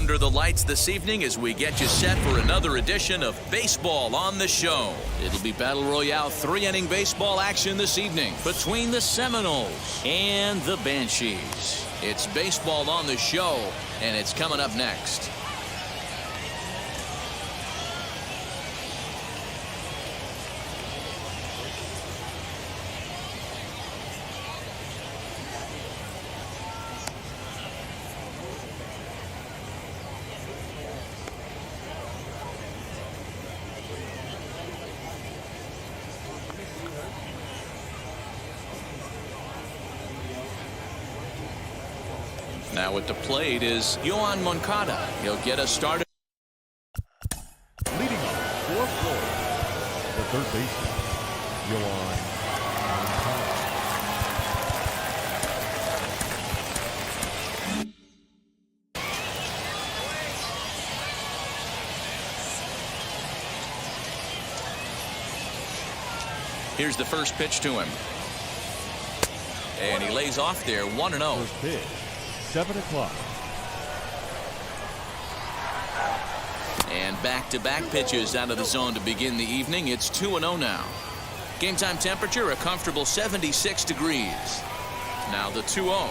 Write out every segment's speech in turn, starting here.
under the lights this evening as we get you set for another edition of Baseball on the Show. It'll be Battle Royale 3-inning baseball action this evening between the Seminoles and the Banshees. It's Baseball on the Show, and it's coming up next. Now at the plate is Yoan Moncada. He'll get us started. Leading off fourth floor, the third baseman, Yoan Moncada. Here's the first pitch to him. And he lays off there, 1-0. First pitch. 7 o'clock. And back-to-back pitches out of the zone to begin the evening. It's 2-0 now. Game time temperature, a comfortable 76 degrees. Now the 2-0.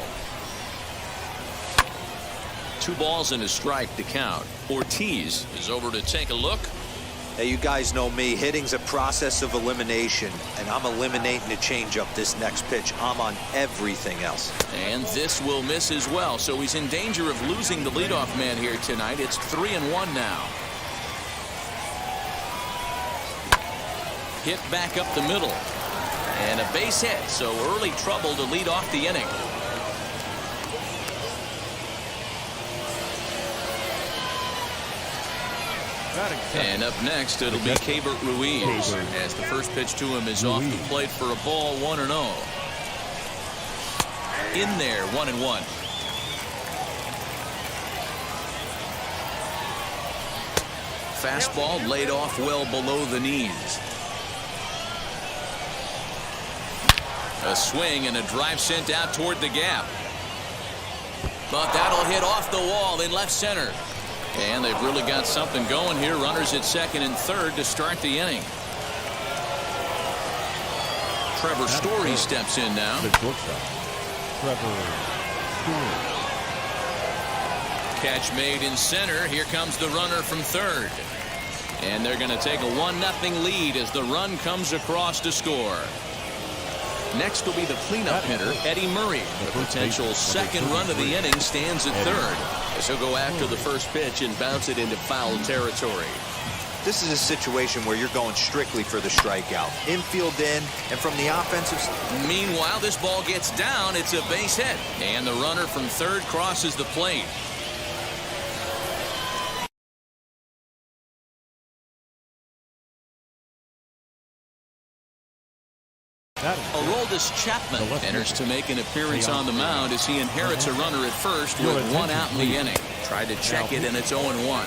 2 balls and a strike to count. Ortiz is over to take a look. Hey, you guys know me. Hitting's a process of elimination, and I'm eliminating the changeup this next pitch. I'm on everything else. And this will miss as well, so he's in danger of losing the leadoff man here tonight. It's 3-1 now. Hit back up the middle. And a base hit, so early trouble to lead off the inning. And up next, it'll be Keibert Ruiz as the first pitch to him is off the plate for a ball, 1-0. In there, 1-1. Fastball laid off well below the knees. A swing and a drive sent out toward the gap. But that'll hit off the wall in left center. And they've really got something going here. Runners at second and third to start the inning. Trevor Story steps in now. The shortstop, Trevor Story. Catch made in center. Here comes the runner from third. And they're going to take a 1-0 lead as the run comes across to score. Next will be the cleanup hitter, Eddie Murray. The potential second run of the inning stands at third, as he'll go after the first pitch and bounce it into foul territory. This is a situation where you're going strictly for the strikeout. Infield in, and from the offensive. Meanwhile, this ball gets down. It's a base hit. And the runner from third crosses the plate. Aroldis Chapman enters to make an appearance on the mound as he inherits a runner at first with 1 out in the inning. Tried to check it, and it's 0-1.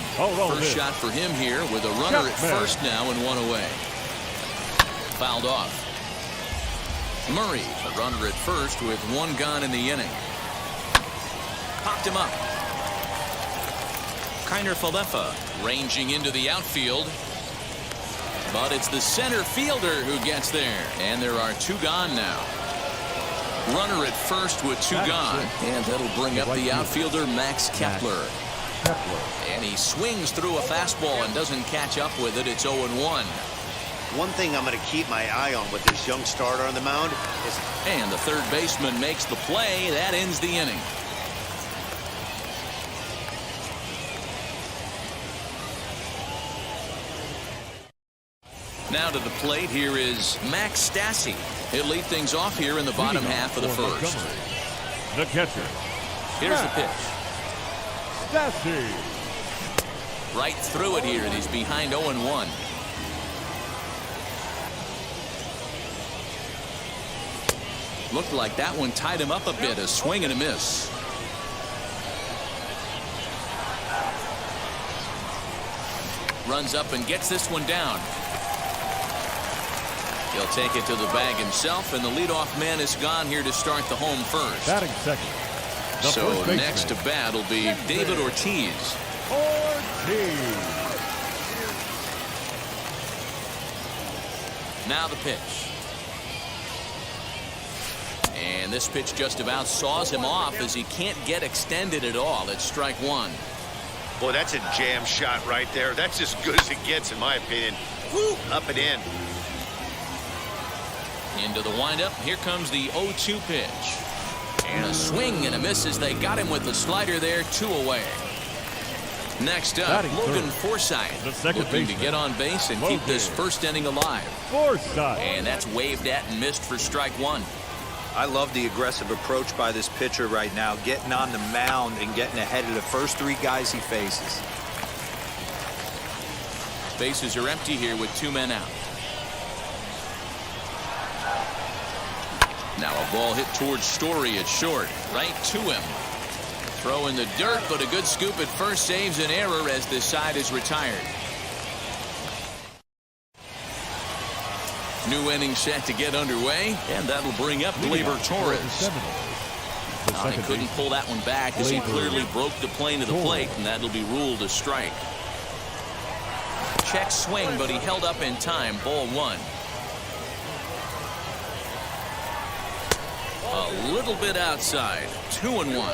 First shot for him here with a runner at first now and 1 away. Fouled off. Murray, a runner at first with 1 gone in the inning. Popped him up. Kiner Falefa ranging into the outfield. But it's the center fielder who gets there. And there are 2 gone now. Runner at first with 2 gone. And that'll bring up the outfielder, Max Kepler. And he swings through a fastball and doesn't catch up with it. It's 0-1. One thing I'm going to keep my eye on with this young starter on the mound is... And the third baseman makes the play. That ends the inning. Now to the plate, here is Max Stassi. He'll lead things off here in the bottom half of the first. The catcher. Here's the pitch. Stassi. Right through it here, and he's behind 0-1. Looked like that one tied him up a bit. A swing and a miss. Runs up and gets this one down. He'll take it to the bag himself, and the leadoff man is gone here to start the home first. Batting second. So next to bat will be David Ortiz. Ortiz. Now the pitch. And this pitch just about saws him off as he can't get extended at all. It's strike one. Boy, that's a jam shot right there. That's as good as it gets, in my opinion. Woo, up and in. Into the windup. Here comes the 0-2 pitch. And a swing and a miss as they got him with the slider there, 2 away. Next up, Logan Forsythe, looking to get on base and keep this first inning alive. Forsythe. And that's waved at and missed for strike one. I love the aggressive approach by this pitcher right now, getting on the mound and getting ahead of the first 3 guys he faces. Bases are empty here with 2 men out. Now a ball hit towards Story at short, right to him. Throw in the dirt, but a good scoop at first saves an error as this side is retired. New inning set to get underway, and that'll bring up Gleyber Torres. He couldn't pull that one back as he clearly broke the plane of the plate, and that'll be ruled a strike. Check swing, but he held up in time. Ball 1. A little bit outside. 2-1.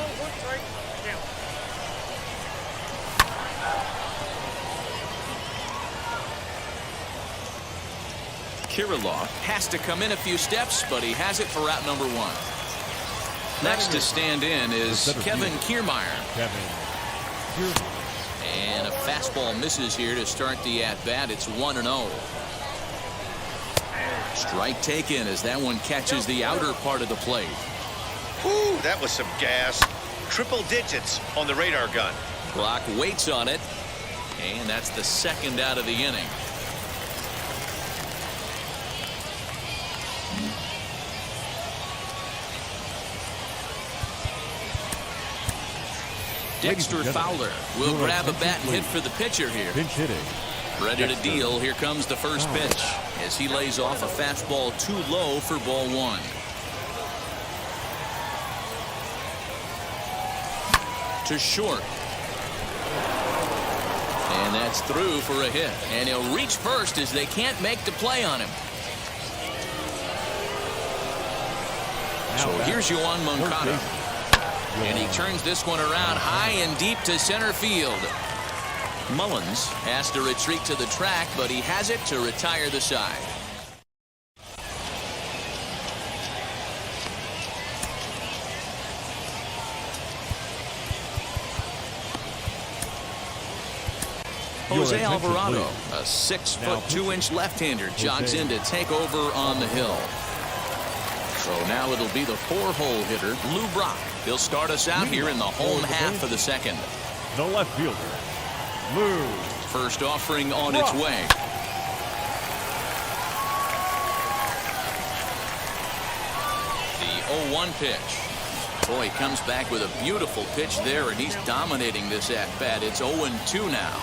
Kirilloff has to come in a few steps, but he has it for out number 1. Next to stand in is Kevin Kiermaier. And a fastball misses here to start the at-bat. It's 1-0. Strike taken as that one catches the outer part of the plate. Ooh, that was some gas. Triple digits on the radar gun. Clock waits on it, and that's the second out of the inning. Dexter Fowler will grab a bat and hit for the pitcher here. Pinch hitting. Ready to deal. Here comes the first pitch as he lays off a fastball too low for ball 1. To short. And that's through for a hit. And he'll reach first as they can't make the play on him. So here's Yoan Moncada. And he turns this one around high and deep to center field. Mullins has to retreat to the track, but he has it to retire the side. Jose Alvarado, a 6'2" left-hander, jogs in to take over on the hill. So now it'll be the 4-hole hitter, Lou Brock. He'll start us out here in the home half of the second. The left fielder, Lou. First offering on its way. The 0-1 pitch. Boy, he comes back with a beautiful pitch there, and he's dominating this at-bat. It's 0-2 now.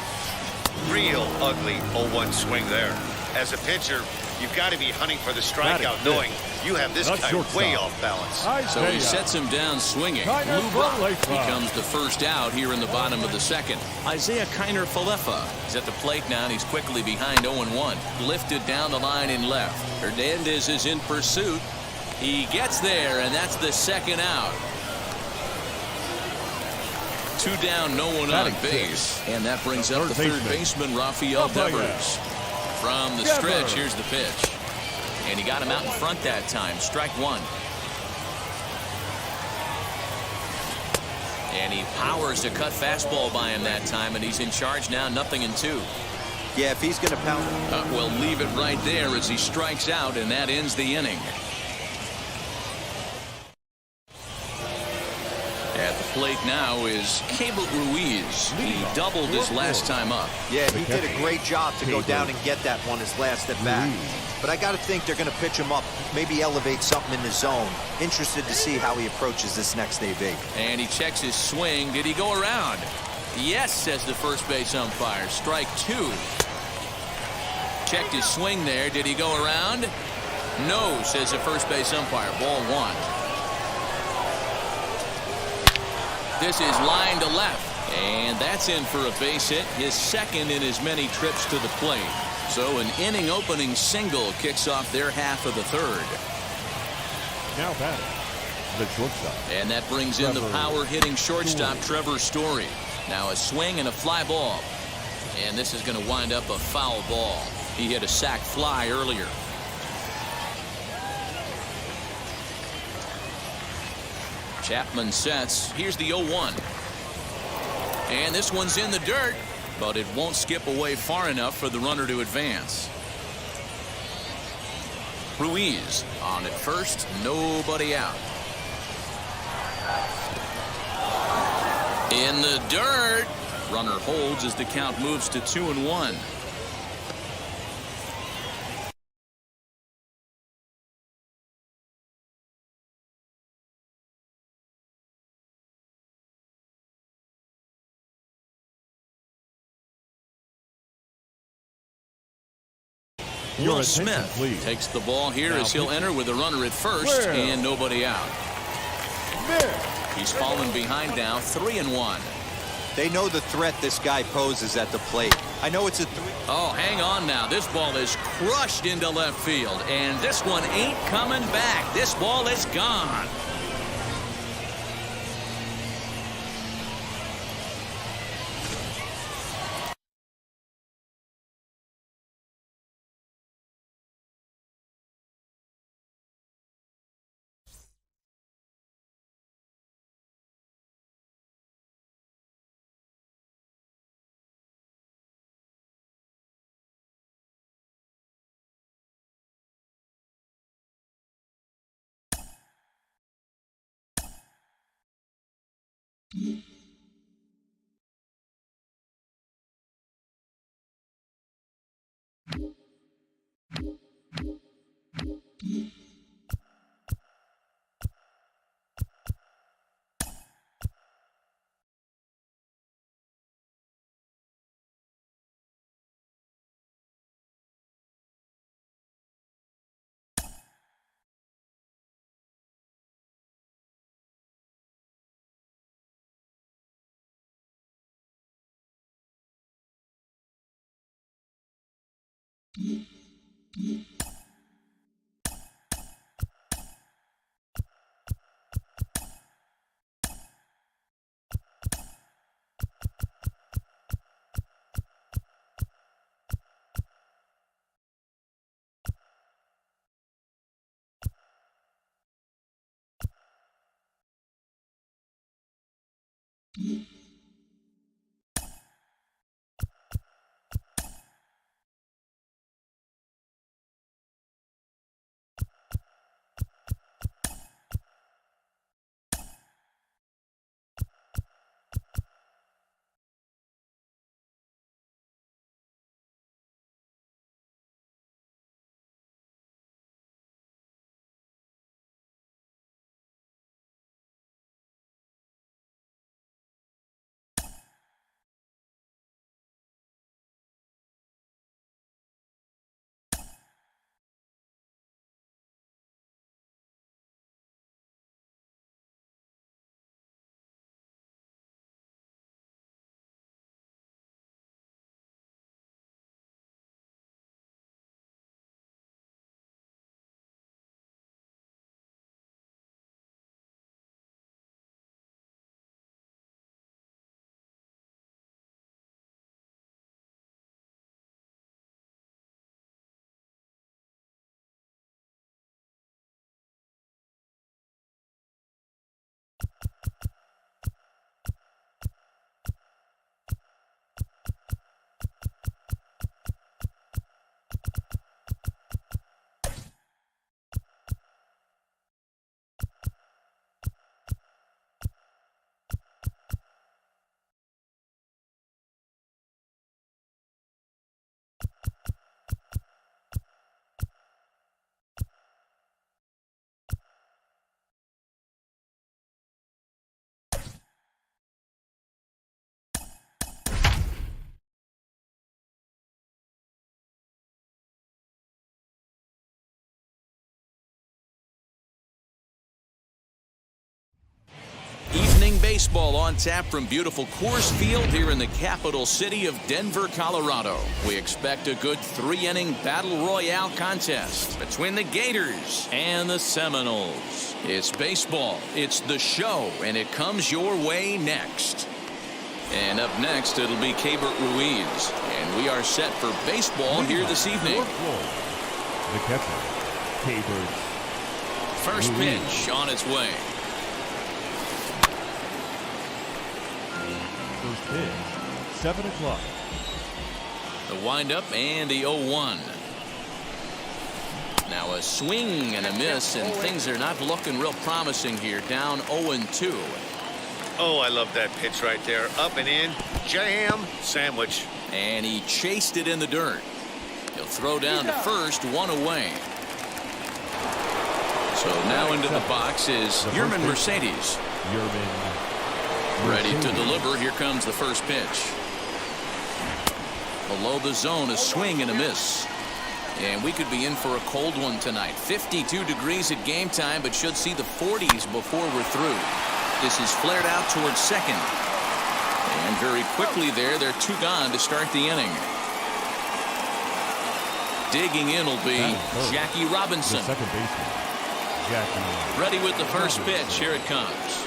Real ugly 0-1 swing there. As a pitcher, you've got to be hunting for the strikeout, knowing you have this guy way off balance. So he sets him down swinging. Lou Brock becomes the first out here in the bottom of the second. Isaiah Kiner-Falefa is at the plate now, and he's quickly behind 0-1. Lifted down the line in left. Hernandez is in pursuit. He gets there, and that's the second out. 2 down, no one on base. And that brings up the third baseman, Rafael Devers. From the stretch, here's the pitch. And he got him out in front that time. Strike 1. And he powers a cut fastball by him that time, and he's in charge now, 0-2. Yeah, if he's going to pound. We'll leave it right there as he strikes out, and that ends the inning. At the plate now is Keibert Ruiz. He doubled his last time up. Yeah, he did a great job to go down and get that one his last at bat. But I got to think they're going to pitch him up, maybe elevate something in the zone. Interested to see how he approaches this next AB. And he checks his swing. Did he go around? Yes, says the first base umpire. Strike 2. Checked his swing there. Did he go around? No, says the first base umpire. Ball 1. This is line to left, And that's in for a base hit, his second in as many trips to the plate. So an inning-opening single kicks off their half of the third. Now batting, the shortstop. And that brings in the power-hitting shortstop, Trevor Story. Now a swing and a fly ball. And this is going to wind up a foul ball. He hit a sac fly earlier. Chapman sets. Here's the 0-1. And this one's in the dirt, but it won't skip away far enough for the runner to advance. Ruiz on at first, nobody out. In the dirt. Runner holds as the count moves to 2-1. Will Smith takes the ball here as he'll enter with a runner at first and nobody out. He's fallen behind now, 3-1. They know the threat this guy poses at the plate. I know it's a Oh, hang on now. This ball is crushed into left field, and this one ain't coming back. This ball is gone. Exciting baseball on tap from beautiful Coors Field here in the capital city of Denver, Colorado. We expect a good 3-inning battle royale contest between the Gators and the Seminoles. It's baseball, it's the show, and it comes your way next. And up next, it'll be Keibert Ruiz. And we are set for baseball here this evening. The catcher, Keibert. First pitch on its way. First pitch, 7 o'clock. The windup and the 0-1. Now a swing and a miss, and things are not looking real promising here. Down 0-2. Oh, I love that pitch right there. Up and in, jam, sandwich. And he chased it in the dirt. He'll throw down to first, 1 away. So now into the box is Yerman Mercedes. Ready to deliver. Here comes the first pitch. Below the zone, a swing and a miss. And we could be in for a cold one tonight. 52 degrees at game time, but should see the 40s before we're through. This is flared out towards second. And very quickly there, they're 2 gone to start the inning. Digging in will be Jackie Robinson. The second baseman, Jackie. Ready with the first pitch. Here it comes.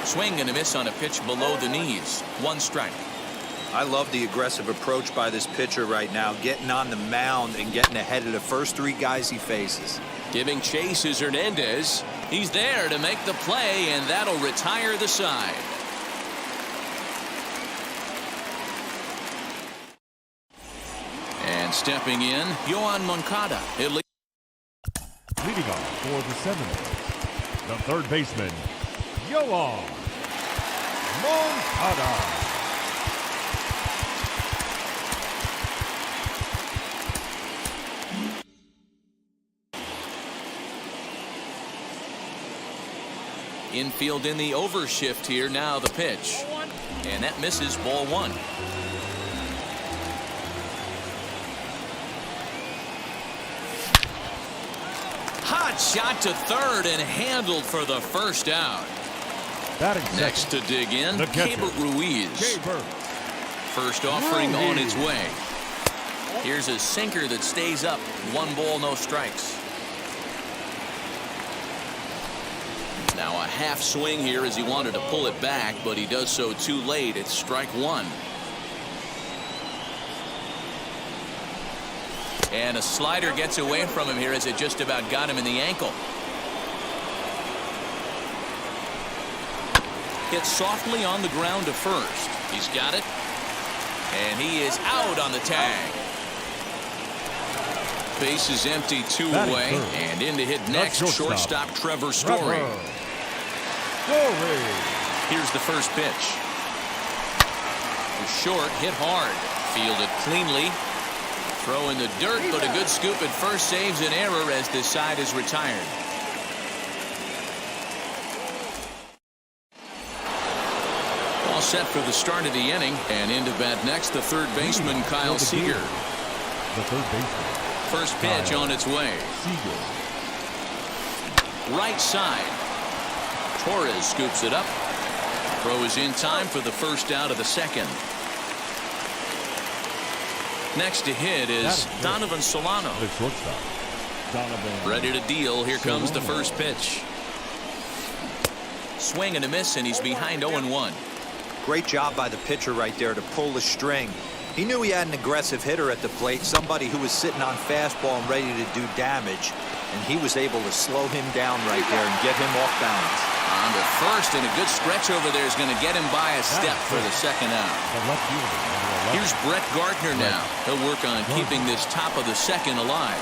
Swing and a miss on a pitch below the knees. 1 strike. I love the aggressive approach by this pitcher right now, getting on the mound and getting ahead of the first 3 guys he faces. Giving chase is Hernandez. He's there to make the play, and that'll retire the side. And stepping in, Yohan Moncada. Leading off for the Seminoles, the third baseman, Yohan Moncada. Infield in the overshift here. Now the pitch. And that misses, ball 1. Hot shot to third and handled for the first out. Next to dig in, Keibert Ruiz. First offering on its way. Here's a sinker that stays up. 1 ball, no strikes. Now a half swing here as he wanted to pull it back, but he does so too late. It's strike 1. And a slider gets away from him here as it just about got him in the ankle. Hit softly on the ground to first. He's got it. And he is out on the tag. Base is empty, 2 away. And in to hit next, shortstop Trevor Story. Here's the first pitch. Short, hit hard. Fielded cleanly. Throw in the dirt, but a good scoop at first saves an error as this side is retired. All set for the start of the inning. And into bat next, the third baseman, Kyle Seager. The third baseman. First pitch on its way. Right side. Torres scoops it up. Throw is in time for the first out of the second. Next to hit is Donovan Solano. The shortstop, Donovan. Ready to deal. Here comes the first pitch. Swing and a miss, and he's behind 0-1. Great job by the pitcher right there to pull the string. He knew he had an aggressive hitter at the plate, somebody who was sitting on fastball and ready to do damage, and he was able to slow him down right there and get him off balance. On to first, and a good stretch over there is going to get him by a step for the second out. Here's Brett Gardner now. He'll work on keeping this top of the second alive.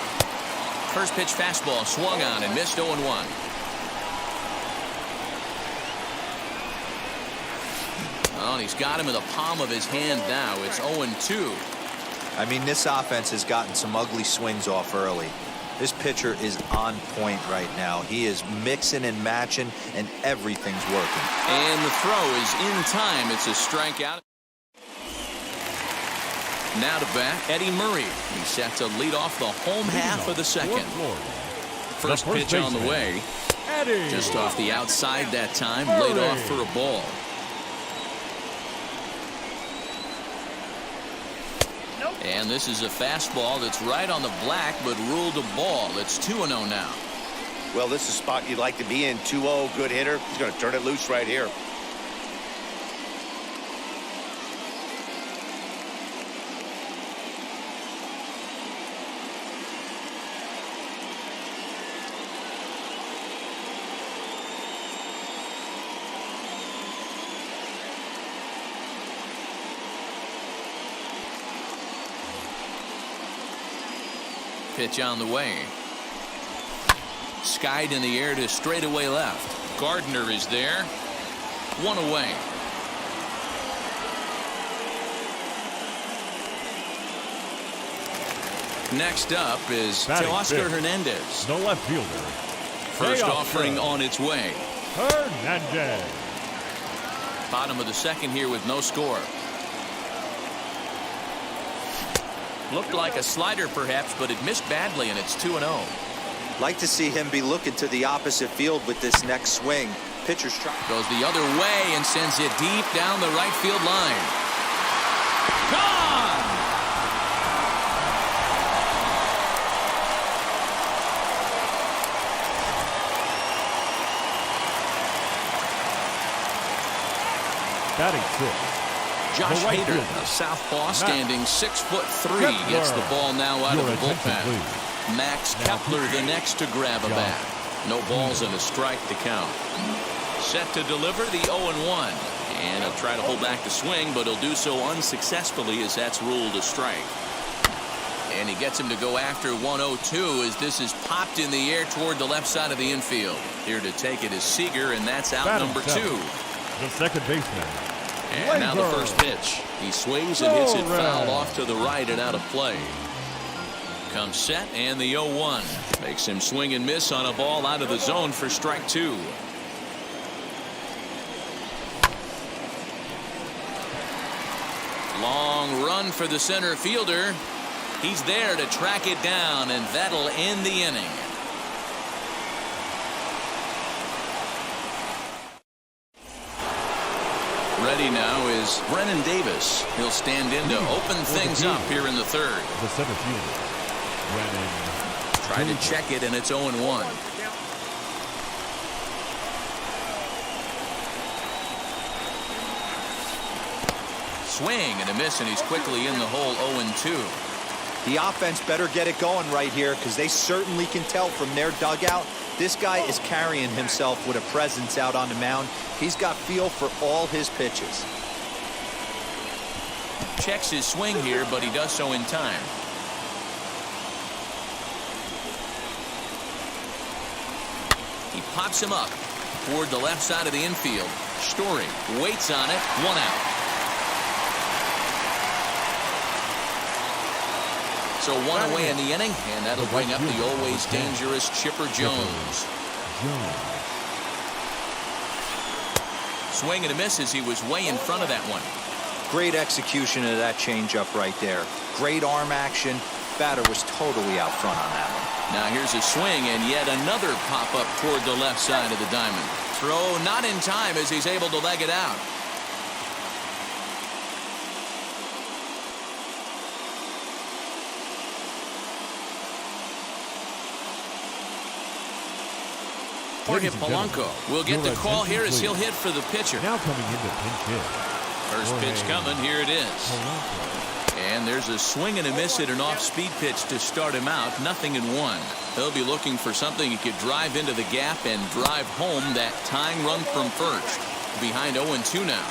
First pitch fastball swung on and missed 0-1. Oh, and he's got him in the palm of his hand now. It's 0-2. I mean, this offense has gotten some ugly swings off early. This pitcher is on point right now. He is mixing and matching, and everything's working. And the throw is in time. It's a strikeout. Now to bat, Eddie Murray. He's set to lead off the home half of the second. First pitch on the way. Batting. Just off the outside that time, laid off for a ball. And this is a fastball that's right on the black, but ruled a ball. It's 2-0 now. Well, this is a spot you'd like to be in. 2-0, good hitter. He's going to turn it loose right here. Pitch on the way. Skied in the air to straightaway left. Gardner is there. 1 away. Next up is Teoscar Hernandez. The left fielder. First offering on its way. Hernandez. Bottom of the second here with no score. Looked like a slider perhaps, but it missed badly, and it's 2-0. Like to see him be looking to the opposite field with this next swing. Pitcher's trying. Goes the other way and sends it deep down the right field line. Gone! Batting sixth. Josh right Hader, fielder. a southpaw, standing 6'3", gets the ball now out of the bullpen. Max Kepler the next to grab a bat. No balls and a strike to count. Set to deliver the 0-1. And he'll try to hold back the swing, but he'll do so unsuccessfully as that's ruled a strike. And he gets him to go after 1-0-2 as this is popped in the air toward the left side of the infield. Here to take it is Seager, and that's out Batting number seven. 2. The second baseman. And now the first pitch. He swings and hits it foul off to the right and out of play. Comes set and the 0-1. Makes him swing and miss on a ball out of the zone for strike 2. Long run for the center fielder. He's there to track it down, and that'll end the inning. Ready now is Brennan Davis. He'll stand in to open things up here in the third. The center fielder. Brennan. Try to check it, and it's 0-1. Swing and a miss, and he's quickly in the hole. 0-2. The offense better get it going right here, because they certainly can tell from their dugout this guy is carrying himself with a presence out on the mound. He's got feel for all his pitches. Checks his swing here, but he does so in time. He pops him up toward the left side of the infield. Story waits on it. 1 out. So 1 away in the inning, and that'll bring up the always dangerous Chipper Jones. Swing and a miss as he was way in front of that one. Great execution of that changeup right there. Great arm action. Batter was totally out front on that one. Now here's a swing and yet another pop up toward the left side of the diamond. Throw not in time as he's able to leg it out. Jorge Polanco will get the call here as he'll hit for the pitcher. Now coming into pinch hit. First pitch coming. Here it is. And there's a swing and a miss at an off-speed pitch to start him out. 0-1. He'll be looking for something he could drive into the gap and drive home that tying run from first. Behind 0-2 now.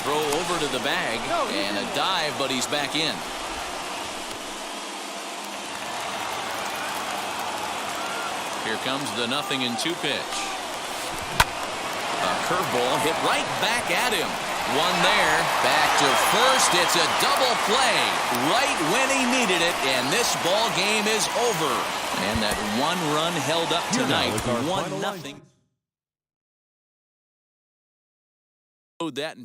Throw over to the bag and a dive, but he's back in. Here comes the 0-2 pitch. A curveball hit right back at him. One there. Back to first. It's a double play right when he needed it, and this ball game is over. And that one run held up tonight. 1-0. That.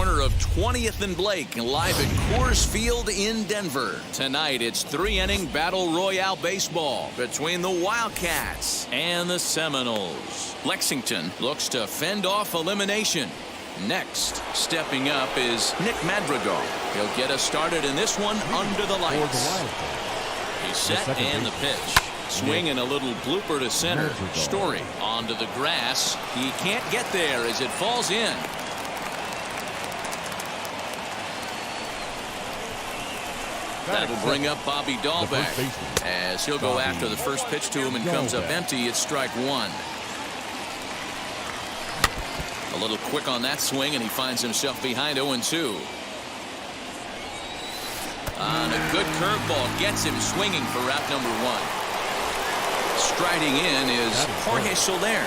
corner of 20th and Blake, live at Coors Field in Denver. Tonight, it's 3-inning Battle Royale baseball between the Wildcats and the Seminoles. Lexington looks to fend off elimination. Next, stepping up is Nick Madrigal. He'll get us started in this one under the lights. He's set and the pitch. Swing and a little blooper to center. Story onto the grass. He can't get there as it falls in. That'll bring up Bobby Dahlbeck as he'll go after the first pitch to him and comes up empty. It's strike one. A little quick on that swing, and he finds himself behind 0-2. On a good curveball gets him swinging for route number one. Striding in is Jorge Soler.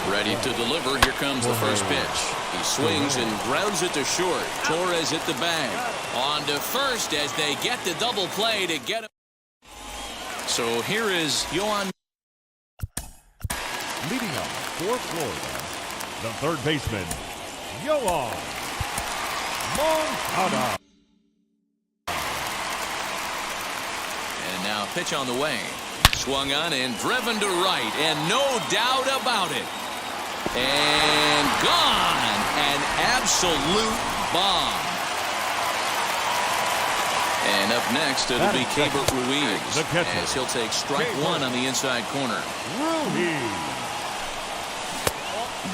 Ready to deliver. Here comes the first pitch. He swings and grounds it to short. Torres at the bag. On to first as they get the double play to get him. So here is Yohan. Leading off for Florida, the third baseman, Yohan Moncada. And now pitch on the way. Swung on and driven to right, and no doubt about it. And gone. An absolute bomb. And up next, it'll be Keibert Ruiz as he'll take strike one on the inside corner.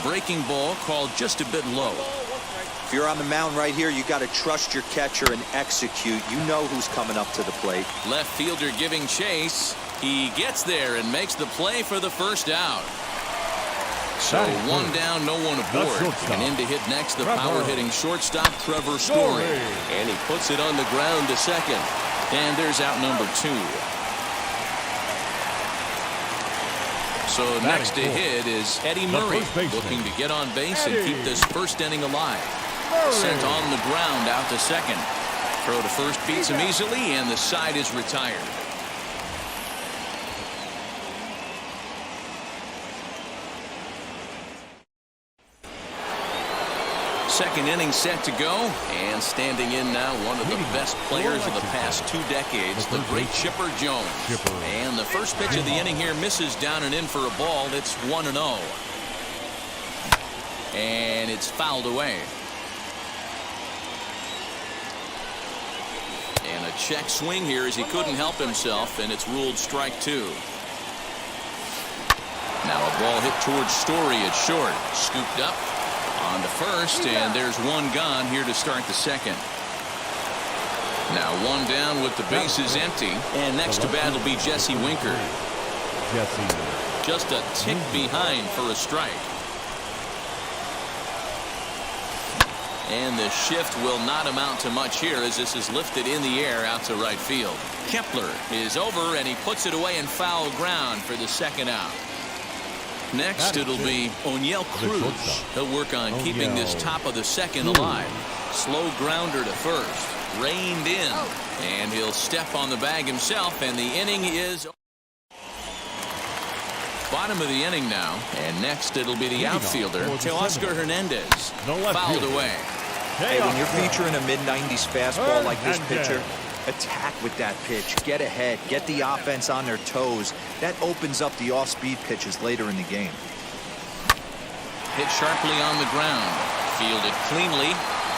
Breaking ball called just a bit low. If you're on the mound right here, you got to trust your catcher and execute. You know who's coming up to the plate. Left fielder giving chase. He gets there and makes the play for the first out. So one down, no one aboard. And in to hit next, the power-hitting shortstop, Trevor Story. And he puts it on the ground to second. And there's out number two. So next to hit is Eddie Murray, looking to get on base and keep this first inning alive. Sent on the ground out to second. Throw to first beats him easily, and the side is retired. Second inning set to go, and standing in now one of the best players of the past 2 decades, the great Chipper Jones. And the first pitch of the inning here misses down and in for a ball. It's 1-0. And it's fouled away. And a check swing here as he couldn't help himself, and it's ruled strike two. Now a ball hit towards Story at short. Scooped up. On to first, and there's one gone here to start the second. Now one down with the bases empty, and next to bat will be Jesse Winker. Just a tick behind for a strike. And the shift will not amount to much here as this is lifted in the air out to right field. Kepler is over, and he puts it away in foul ground for the second out. Next, it'll be O'Neill Cruz. He'll work on keeping this top of the second alive. Slow grounder to first. Reined in. And he'll step on the bag himself, and the inning is bottom of the inning now. And next, it'll be the outfielder, Teoscar Hernandez. Fouled away. Hey, when you're featuring a mid-90s fastball like this pitcher, attack with that pitch. Get ahead. Get the offense on their toes. That opens up the off-speed pitches later in the game. Hit sharply on the ground. Fielded cleanly.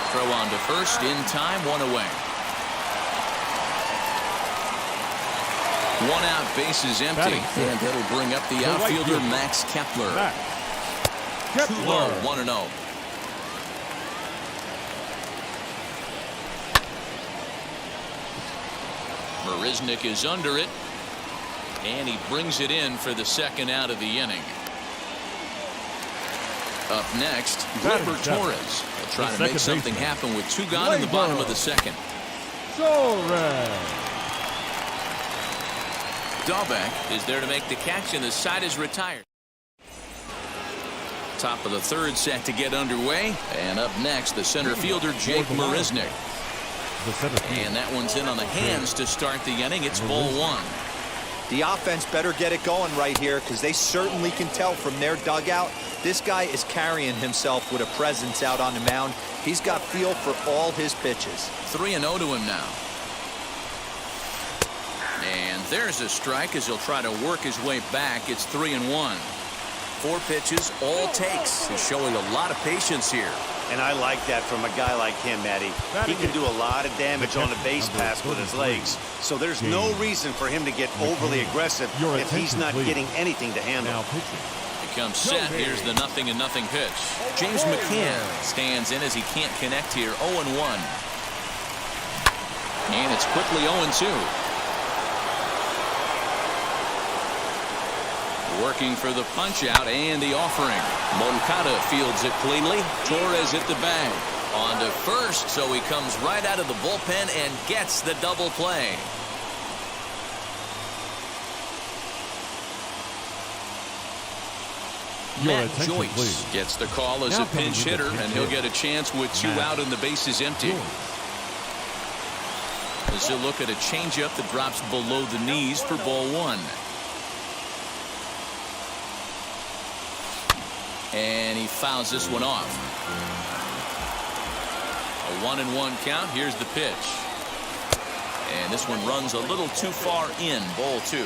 Throw on to first. In time. One away. One out. Bases empty. And that'll bring up the outfielder, Max Kepler. Too low. 1-0. Marisnik is under it, and he brings it in for the second out of the inning. Up next, Gleyber Torres. He'll try to make something happen with two gone in the bottom of the second. Dahlbeck is there to make the catch, and the side is retired. Top of the third set to get underway, and up next, the center fielder, Jake Marisnik. And that one's in on the hands to start the inning. It's ball one. The offense better get it going right here because they certainly can tell from their dugout. This guy is carrying himself with a presence out on the mound. He's got feel for all his pitches. 3-0 to him now. And there's a strike as he'll try to work his way back. It's 3-1. 4 pitches, all takes. He's showing a lot of patience here. And I like that from a guy like him, Eddie. He can do a lot of damage on a base pass with his legs. So there's no reason for him to get overly aggressive if he's not getting anything to handle. It comes set. Here's the 0-0 pitch. James McCann stands in as he can't connect here. 0-1. And it's quickly 0-2. Working for the punch out and the offering. Moncada fields it cleanly. Torres at the bag. On to first, so he comes right out of the bullpen and gets the double play. Matt Joyce gets the call as a pinch hitter, and he'll get a chance with 2 out and the bases empty. As he'll look at a changeup that drops below the knees for ball 1. And he fouls this one off. A 1-1 count. Here's the pitch. And this one runs a little too far in. Ball 2.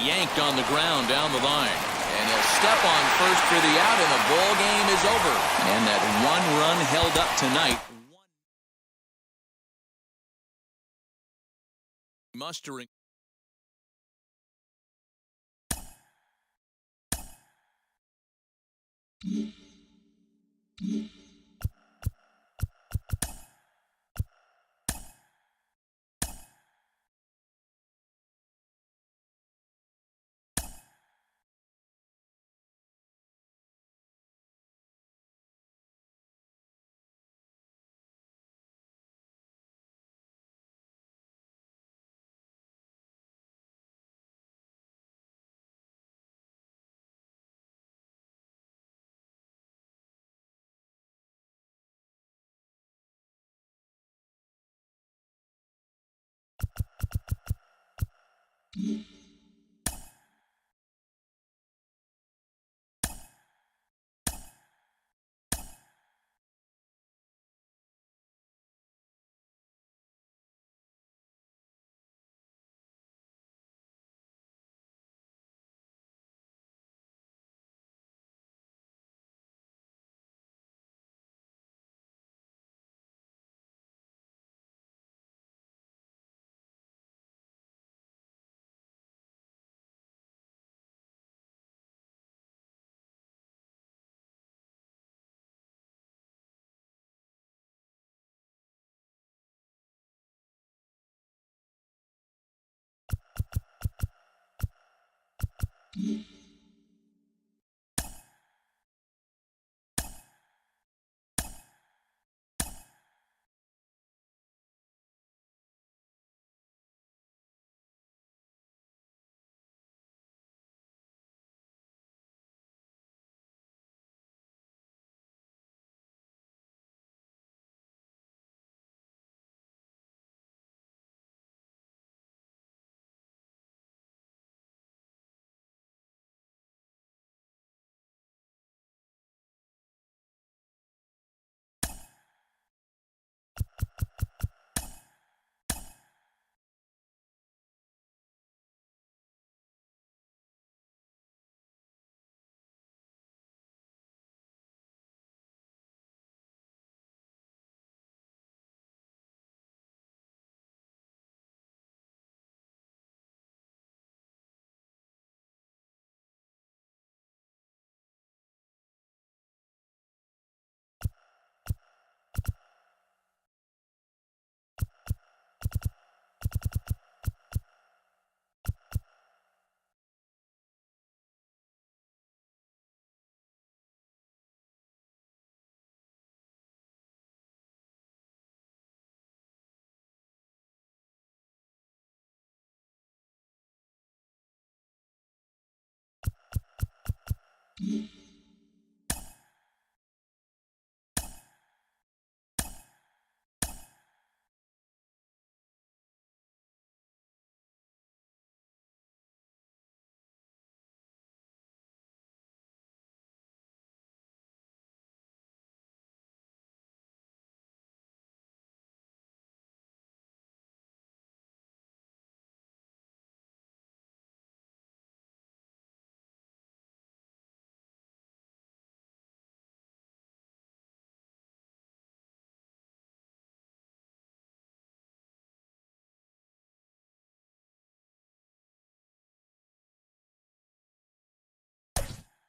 Yanked on the ground down the line. And he'll step on first for the out, and the ball game is over. And that 1 run held up tonight. Mustering.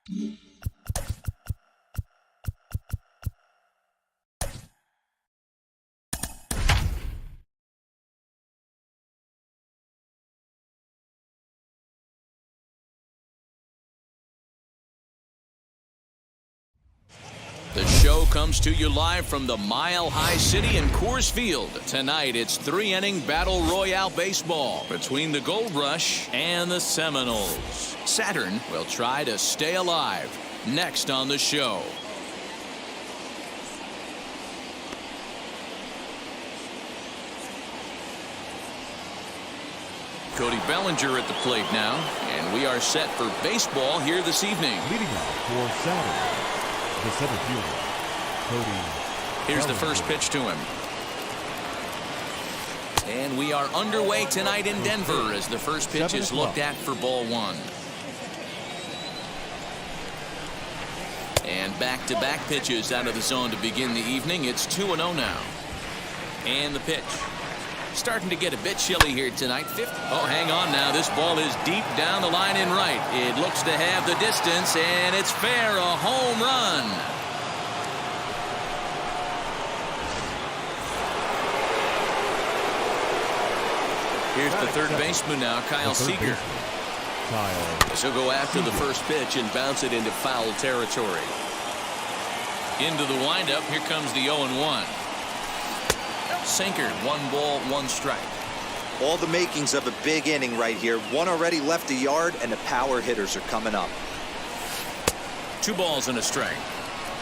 The show comes to you live from the Mile High City in Coors Field. Tonight, it's 3-inning Battle Royale baseball between the Gold Rush and the Seminoles. Saturn will try to stay alive. Next on the show. Cody Bellinger at the plate now, and we are set for baseball here this evening. Leading off for Saturn, the center fielder, Cody. Here's the first pitch to him. And we are underway tonight in Denver as the first pitch is looked at for ball one. And back-to-back pitches out of the zone to begin the evening. It's 2-0 now. And the pitch. Starting to get a bit chilly here tonight. Oh, hang on now. This ball is deep down the line in right. It looks to have the distance, and it's fair. A home run. Here's the third baseman now, Kyle Seager. So go after the first pitch and bounce it into foul territory. Into the windup. Here comes the 0-1. Sinker, 1 ball, 1 strike. All the makings of a big inning right here. One already left the yard, and the power hitters are coming up. 2 balls and a strike.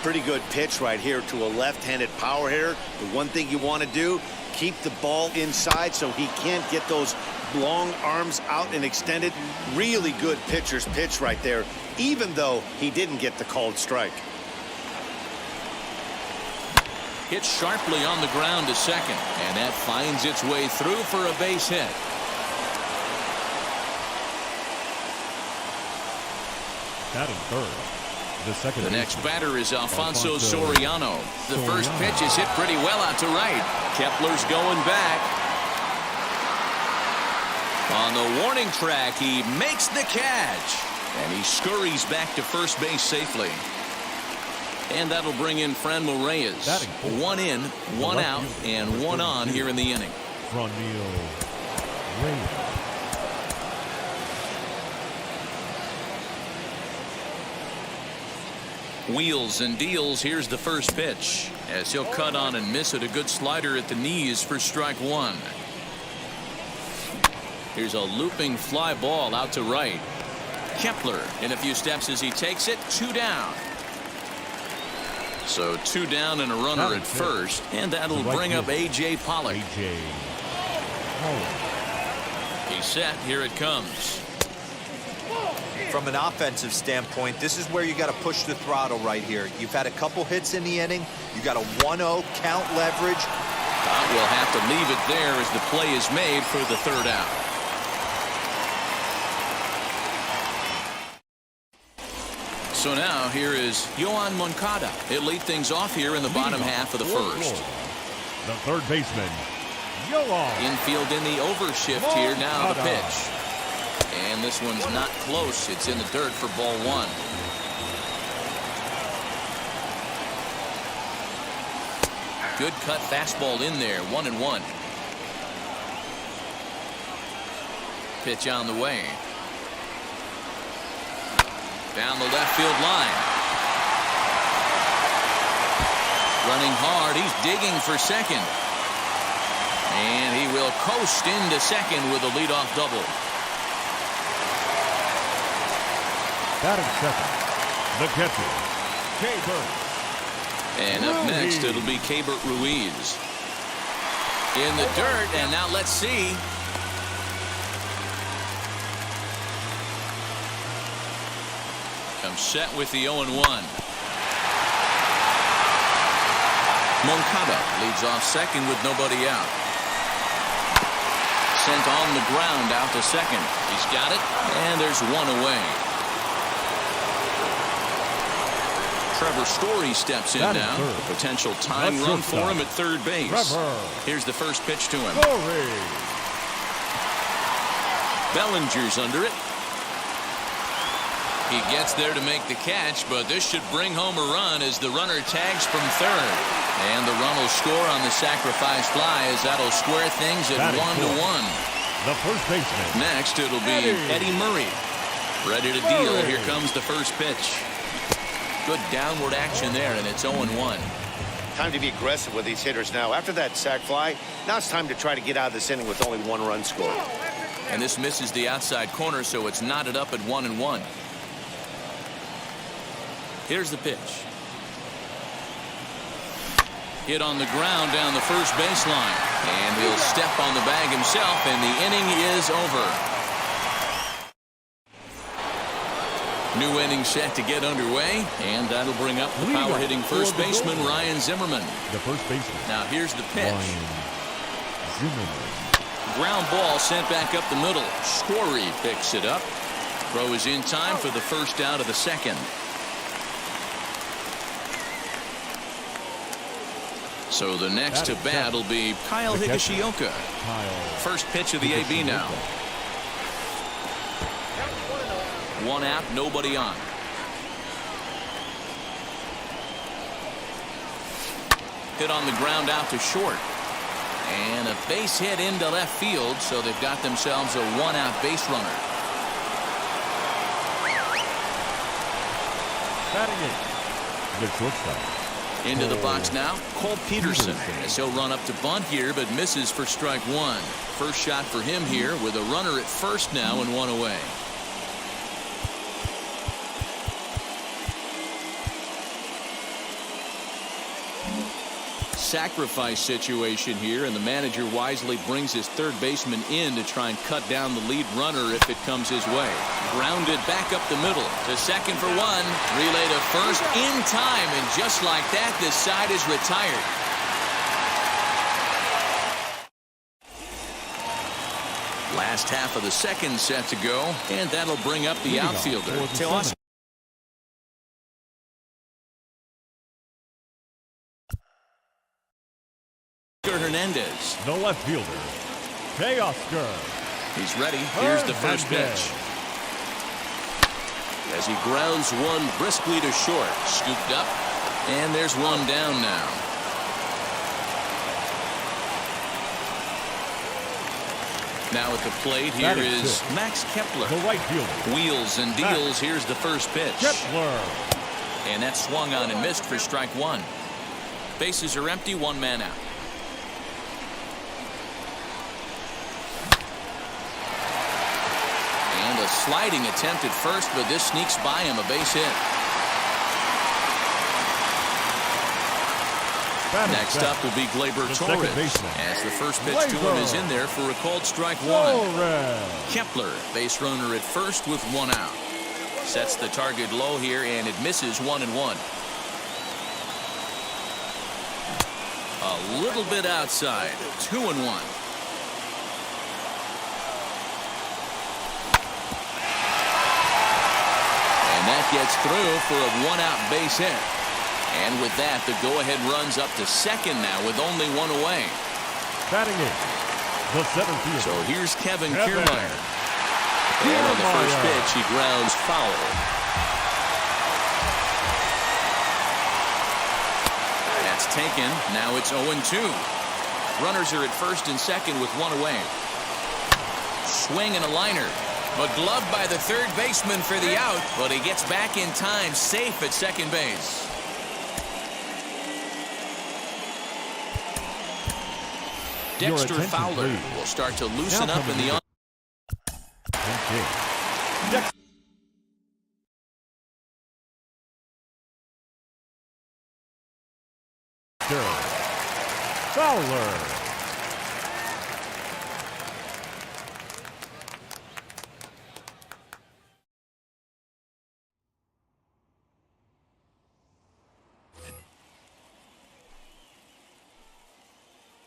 Pretty good pitch right here to a left-handed power hitter. The one thing you want to do, keep the ball inside so he can't get those long arms out and extended. Really good pitcher's pitch right there, even though he didn't get the called strike. Hit sharply on the ground to second, and that finds its way through for a base hit. Batting third, the second. The next batter is Alfonso Soriano. The first pitch is hit pretty well out to right. Kepler's going back. On the warning track, he makes the catch, and he scurries back to first base safely. And that'll bring in Franmil Reyes. 1 in, 1 out, and 1 on here in the inning. Franmil Reyes. Wheels and deals. Here's the first pitch, as he'll cut on and miss it. A good slider at the knees for strike 1. Here's a looping fly ball out to right. Kepler in a few steps as he takes it. 2 down. So 2 down and a runner at first, and that'll bring up A.J. Pollock. He's set. Here it comes. From an offensive standpoint, this is where you got to push the throttle right here. You've had a couple hits in the inning. You got a 1-0 count leverage. We'll have to leave it there as the play is made for the 3rd out. So now here is Yoan Moncada. He'll lead things off here in the bottom half of the first. The third baseman, Yoan. Infield in the overshift here. Now the pitch. And this one's not close. It's in the dirt for ball 1. Good cut fastball in there. 1-1. Pitch on the way. Down the left field line. Running hard. He's digging for second. And he will coast into second with a leadoff double. Batting second, the catcher, Keibert. And up next, it'll be Keibert Ruiz. In the dirt, and now let's see. Comes set with the 0-1. Moncada leads off second with nobody out. Sent on the ground out to second. He's got it, and there's 1 away. Trevor Story steps in now. A potential time run for him at third base. Here's the first pitch to him. Bellinger's under it. He gets there to make the catch, but this should bring home a run as the runner tags from third. And the run will score on the sacrifice fly as that'll square things at 1-1. The first baseman. Next, it'll be Eddie Murray. Ready to deal. Here comes the first pitch. Good downward action there, and it's 0-1. Time to be aggressive with these hitters now. After that sac fly, now it's time to try to get out of this inning with only one run scored. And this misses the outside corner, so it's knotted up at 1-1. Here's the pitch. Hit on the ground down the first baseline. And he'll step on the bag himself, and the inning is over. New inning set to get underway, and that'll bring up the power-hitting first baseman, Ryan Zimmerman. The first baseman. Now here's the pitch. Ryan Zimmerman. Ground ball sent back up the middle. Story picks it up. Throw is in time for the first out of the second. So the next to bat will be Kyle Higashioka. First pitch of the AB now. 1 out, nobody on. Hit on the ground out to short. And a base hit into left field, so they've got themselves a 1-out base runner. Batting it. The shortstop. Into the box now, Cole Peterson, as he'll run up to bunt here, but misses for strike one. First shot for him here with a runner at first now and 1 away. Sacrifice situation here, and the manager wisely brings his third baseman in to try and cut down the lead runner if it comes his way. Grounded back up the middle to second for one. Relay to first in time, and just like that, this side is retired. Last half of the second set to go, and that'll bring up the outfielder. Hernandez. The left fielder, Teoscar. He's ready. Here's the first pitch. As he grounds one briskly to short. Scooped up. And there's one down now. Now at the plate, here is Max Kepler. The right fielder. Wheels and deals. Here's the first pitch. Kepler. And that swung on and missed for strike one. Bases are empty, 1 man out. And a sliding attempt at first, but this sneaks by him, a base hit. Next up will be Gleyber Torres, as the first pitch to him is in there for a called strike one. Kepler, base runner at first with 1 out. Sets the target low here, and it misses 1-1. A little bit outside, 2-1. That gets through for a 1-out base hit. And with that, the go-ahead runs up to second now with only 1 away. Batting it, the seventh fielder. So here's Kevin Kiermaier. And on the first pitch, he grounds foul. That's taken. Now it's 0-2. Runners are at first and second with 1 away. Swing and a liner. But gloved by the third baseman for the out, but he gets back in time, safe at second base. Dexter Fowler will start to loosen up in the on. Fowler.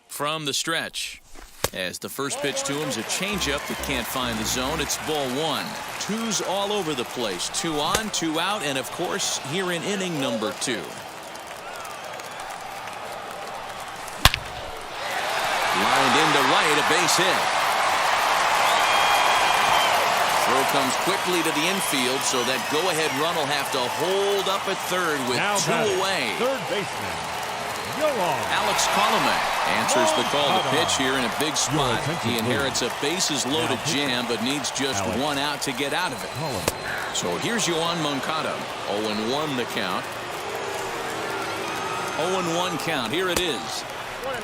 From the stretch, as the first pitch to him is a changeup that can't find the zone. It's ball one. Twos all over the place. 2 on, 2 out, and of course here in inning number 2. Lined into right, a base hit. Throw comes quickly to the infield, so that go-ahead run will have to hold up at third with Now 2 batting, away. third baseman, Yoan. Alex Colome answers the call to pitch here in a big spot. attention, He inherits a bases-loaded Now pitching. jam, but needs just Alex 1 out to get out of it. Colome. So here's Yoan Moncada. 0-1 the count. 0-1 count. Here it is.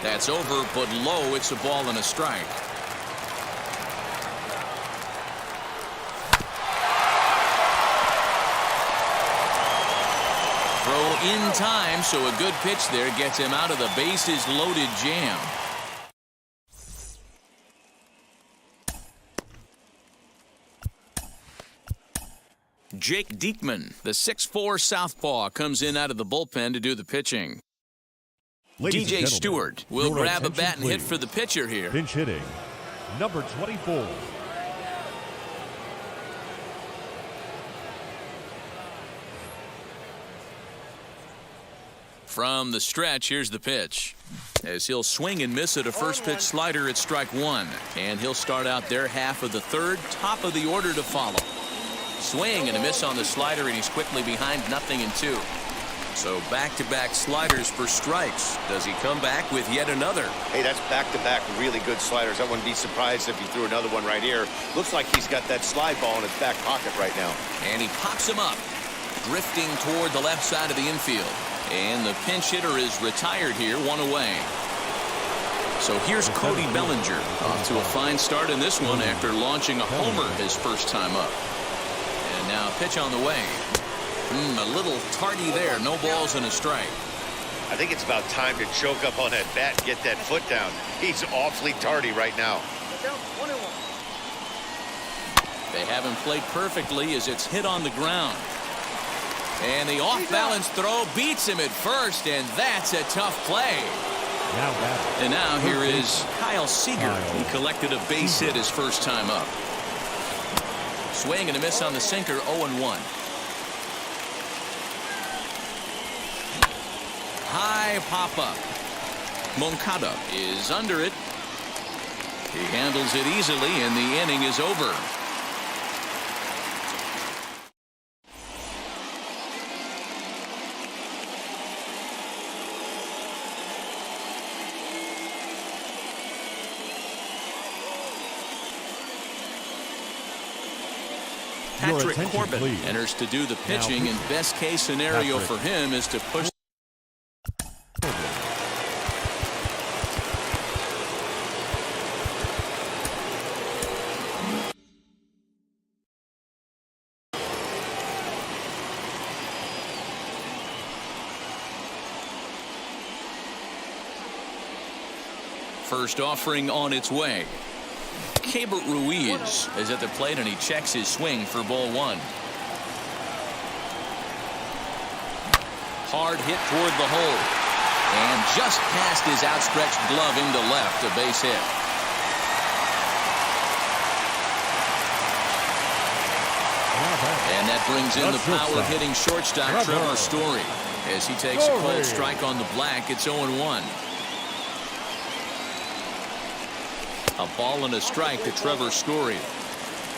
That's over, but low. It's a ball and a strike. Throw in time, so a good pitch there gets him out of the bases-loaded jam. Jake Diekman, the 6'4" southpaw, comes in out of the bullpen to do the pitching. Ladies and DJ gentlemen, Stewart will your grab a attention, bat and hit please. for the pitcher here. Pinch hitting, number 24. From the stretch, here's the pitch. As he'll swing and miss at a first pitch slider at strike 1. And he'll start out their half of the third, top of the order to follow. Swing and a miss on the slider, and he's quickly behind 0-2. So back-to-back sliders for strikes. Does he come back with yet another? Hey, that's back-to-back really good sliders. I wouldn't be surprised if he threw another one right here. Looks like he's got that slide ball in his back pocket right now. And he pops him up, drifting toward the left side of the infield. And the pinch hitter is retired here, 1 away. So here's Cody Bellinger, off to a fine start in this one after launching a homer his first time up. And now pitch on the way. A little tardy there, no balls and a strike. I think it's about time to choke up on that bat and get that foot down. He's awfully tardy right now. They have him played perfectly as it's hit on the ground. And the off-balance throw beats him at first, and that's a tough play. Now batting. And now here is Kyle Seager. He collected a base hit his first time up. Swing and a miss on the sinker, 0-1. High pop-up. Moncada is under it. He handles it easily, and the inning is over. Patrick Corbin enters to do the pitching, and best case scenario for him is to push. First offering on its way. Keibert Ruiz is at the plate, and he checks his swing for ball 1. Hard hit toward the hole. And just past his outstretched glove into left, a base hit. And that brings in the power-hitting shortstop, Trevor Story. As he takes a cold strike on the black, it's 0-1. A ball and a strike to Trevor Story.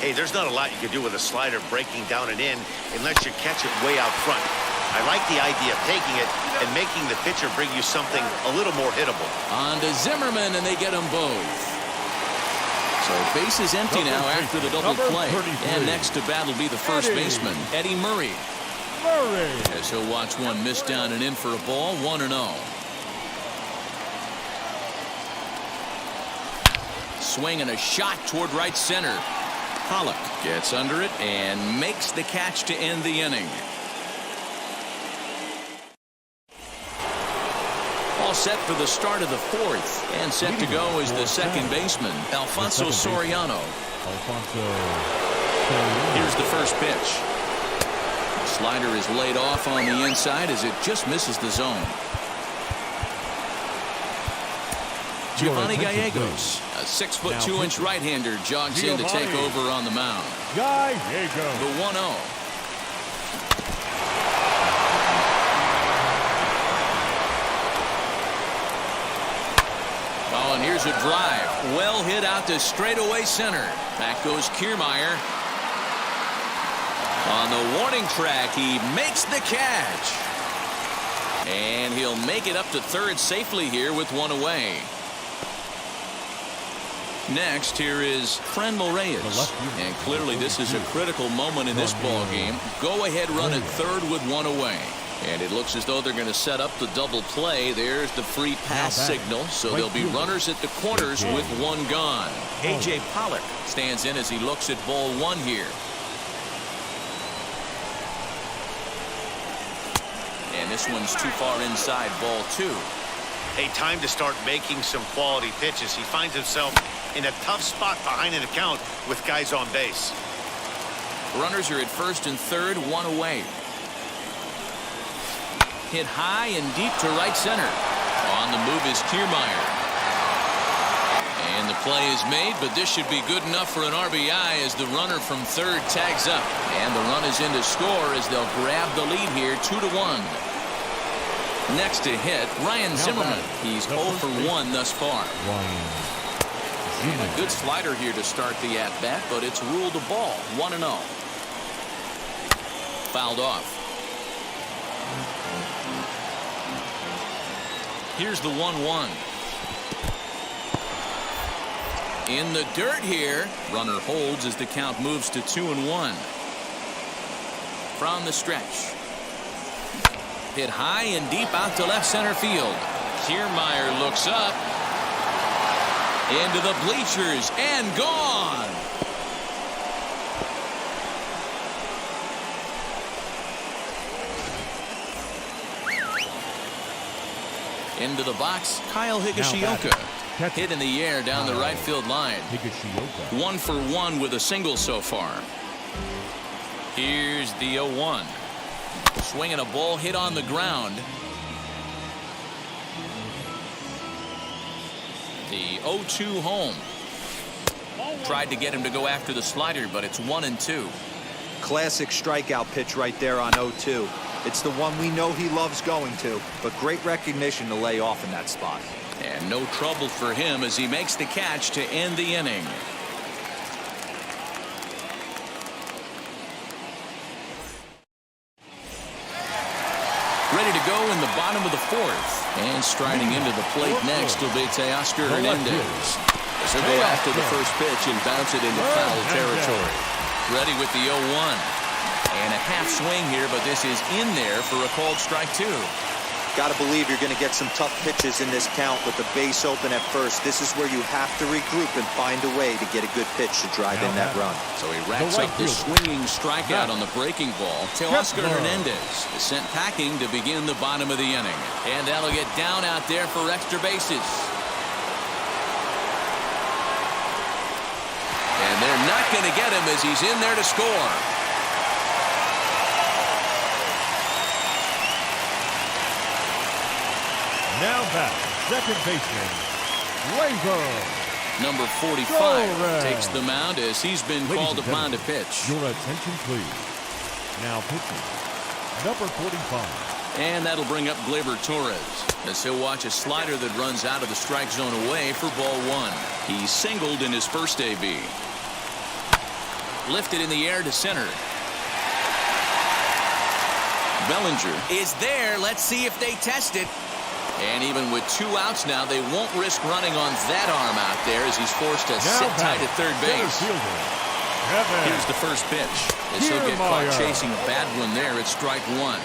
Hey, there's not a lot you can do with a slider breaking down and in unless you catch it way out front. I like the idea of taking it and making the pitcher bring you something a little more hittable. On to Zimmerman, and they get them both. So base is empty now after the double play. And next to bat will be the first baseman, Eddie Murray. As he'll watch one miss down and in for a ball, 1-0. Swing and a shot toward right center. Pollock gets under it and makes the catch to end the inning. All set for the start of the fourth, and set to go is the second baseman, Alfonso Soriano. Here's the first pitch. Slider is laid off on the inside as it just misses the zone. Giovanni Gallegos, a 6'2" right-hander, jogs in to take over on the mound. Gallegos. The 1-0. Oh, and here's a drive. Well hit out to straightaway center. Back goes Kiermaier. On the warning track, he makes the catch. And he'll make it up to third safely here with one away. Next, here is Franmil Reyes. And clearly this is a critical moment in this ball game. Go-ahead run at third with one away. And it looks as though they're going to set up the double play. There's the free pass signal. So there'll be runners at the corners with one gone. A.J. Pollock stands in as he looks at ball one here. And this one's too far inside, ball two. A time to start making some quality pitches. He finds himself in a tough spot behind an account with guys on base. Runners are at first and third, one away. Hit high and deep to right center. On the move is Kiermaier. And the play is made, but this should be good enough for an RBI as the runner from third tags up. And the run is in to score as they'll grab the lead here 2-1. Next to hit, Ryan Zimmerman. He's 0 for 1 thus far. And a good slider here to start the at-bat, but it's ruled a ball, 1-0. Fouled off. Here's the 1-1. In the dirt here. Runner holds as the count moves to 2-1. From the stretch. Hit high and deep out to left center field. Kiermaier looks up. Into the bleachers and gone. Into the box, Kyle Higashioka. Hit in the air down the right field line. 1 for 1 with a single so far. Here's the 0-1. Swinging a ball hit on the ground. The 0-2 home. Tried to get him to go after the slider, but it's 1-2. Classic strikeout pitch right there on 0-2. It's the one we know he loves going to, but great recognition to lay off in that spot. And no trouble for him as he makes the catch to end the inning. Ready to go in the bottom of the fourth. And striding into the plate next will be Teoscar Hernandez. As he'll go after the first pitch and bounce it into foul territory. Ready with the 0-1. And a half swing here, but this is in there for a called strike two. Got to believe you're going to get some tough pitches in this count with the base open at first. This is where you have to regroup and find a way to get a good pitch to drive in that run. So he racks up the swinging strikeout on the breaking ball. Teoscar Hernandez is sent packing to begin the bottom of the inning. And that'll get down out there for extra bases. And they're not going to get him as he's in there to score. Now back, second baseman, Razor. Number 45 takes the mound as he's been called upon to pitch. Your attention, please. Now pitching, number 45. And that'll bring up Gleyber Torres as he'll watch a slider that runs out of the strike zone away for ball one. He singled in his first AB. Lifted in the air to center. Bellinger is there. Let's see if they test it. And even with 2 outs now, they won't risk running on that arm out there as he's forced to sit tight at third base. Here's the first pitch. As he'll get caught chasing a bad one there at strike one.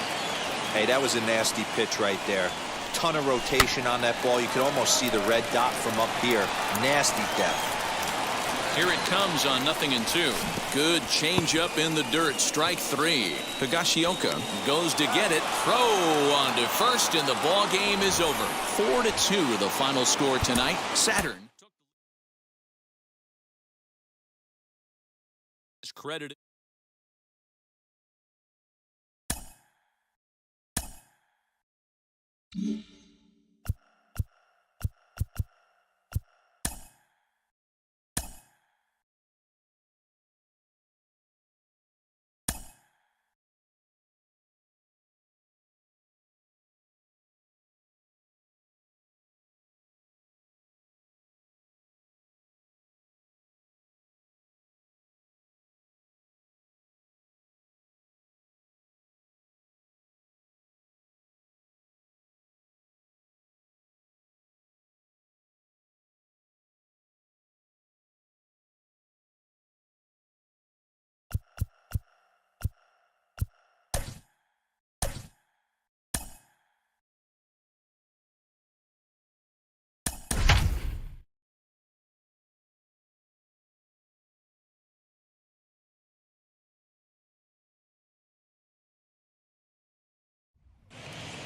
Hey, that was a nasty pitch right there. Ton of rotation on that ball. You could almost see the red dot from up here. Nasty depth. Here it comes on 0-2. Good changeup in the dirt. Strike three. Higashioka goes to get it. Throw on to first, and the ball game is over. 4-2 the final score tonight. Saturn is credited.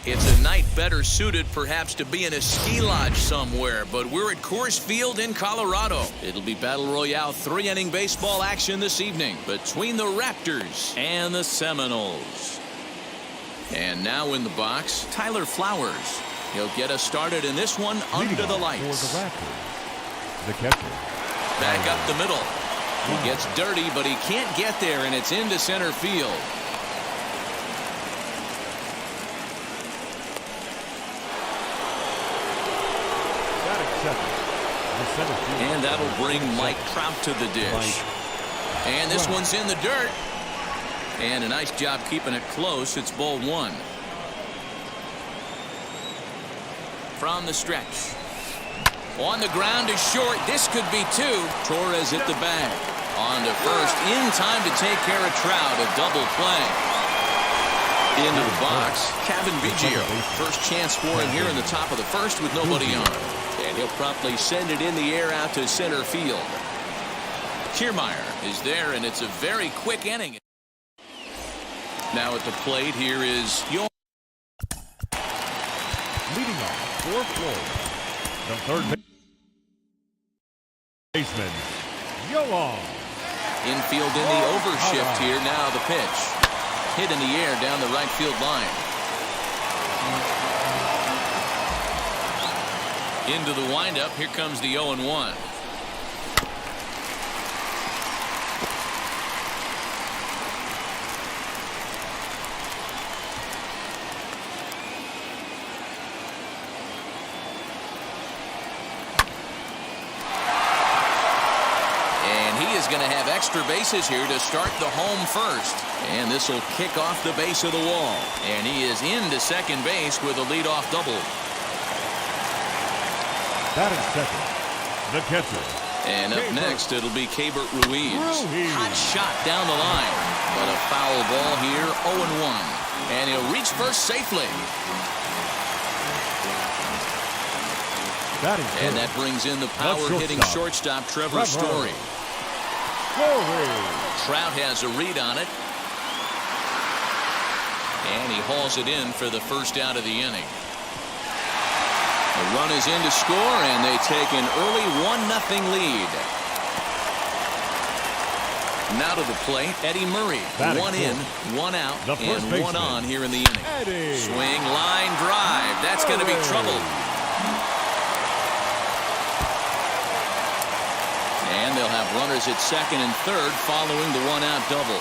It's a night better suited perhaps to be in a ski lodge somewhere, but we're at Coors Field in Colorado. It'll be Battle Royale 3-inning baseball action this evening between the Raptors and the Seminoles. And now in the box, Tyler Flowers. He'll get us started in this one under the lights. For the Raptors, the catcher. Back up the middle. He gets dirty, but he can't get there, and it's into center field. And that'll bring Mike Trout to the dish. And this one's in the dirt. And a nice job keeping it close. It's ball one. From the stretch. On the ground is short. This could be two. Torres hit the bag. On to first. In time to take care of Trout. A double play. Into the box, Kevin Biggio. First chance for him here in the top of the first with nobody on. And he'll promptly send it in the air out to center field. Kiermaier is there, and it's a very quick inning. Now at the plate, here is your leading off for Florida, the third baseman, Yoan. Infield in the overshift here. Now the pitch. Hit in the air down the right field line. Into the windup. Here comes the 0-1. Going to have extra bases here to start the home first. And this will kick off the base of the wall. And he is into second base with a leadoff double. Batting second, the catcher. And up next, it'll be Keibert Ruiz. Hot shot down the line. But a foul ball here, 0-1. And he'll reach first safely. And that brings in the power-hitting shortstop, Trevor Story. Trout has a read on it. And he hauls it in for the first out of the inning. The run is in to score, and they take an early 1-0 lead. Now to the plate, Eddie Murray. One in, one out, and one on here in the inning. Swing, line drive. That's going to be trouble. And they'll have runners at second and third following the one-out double.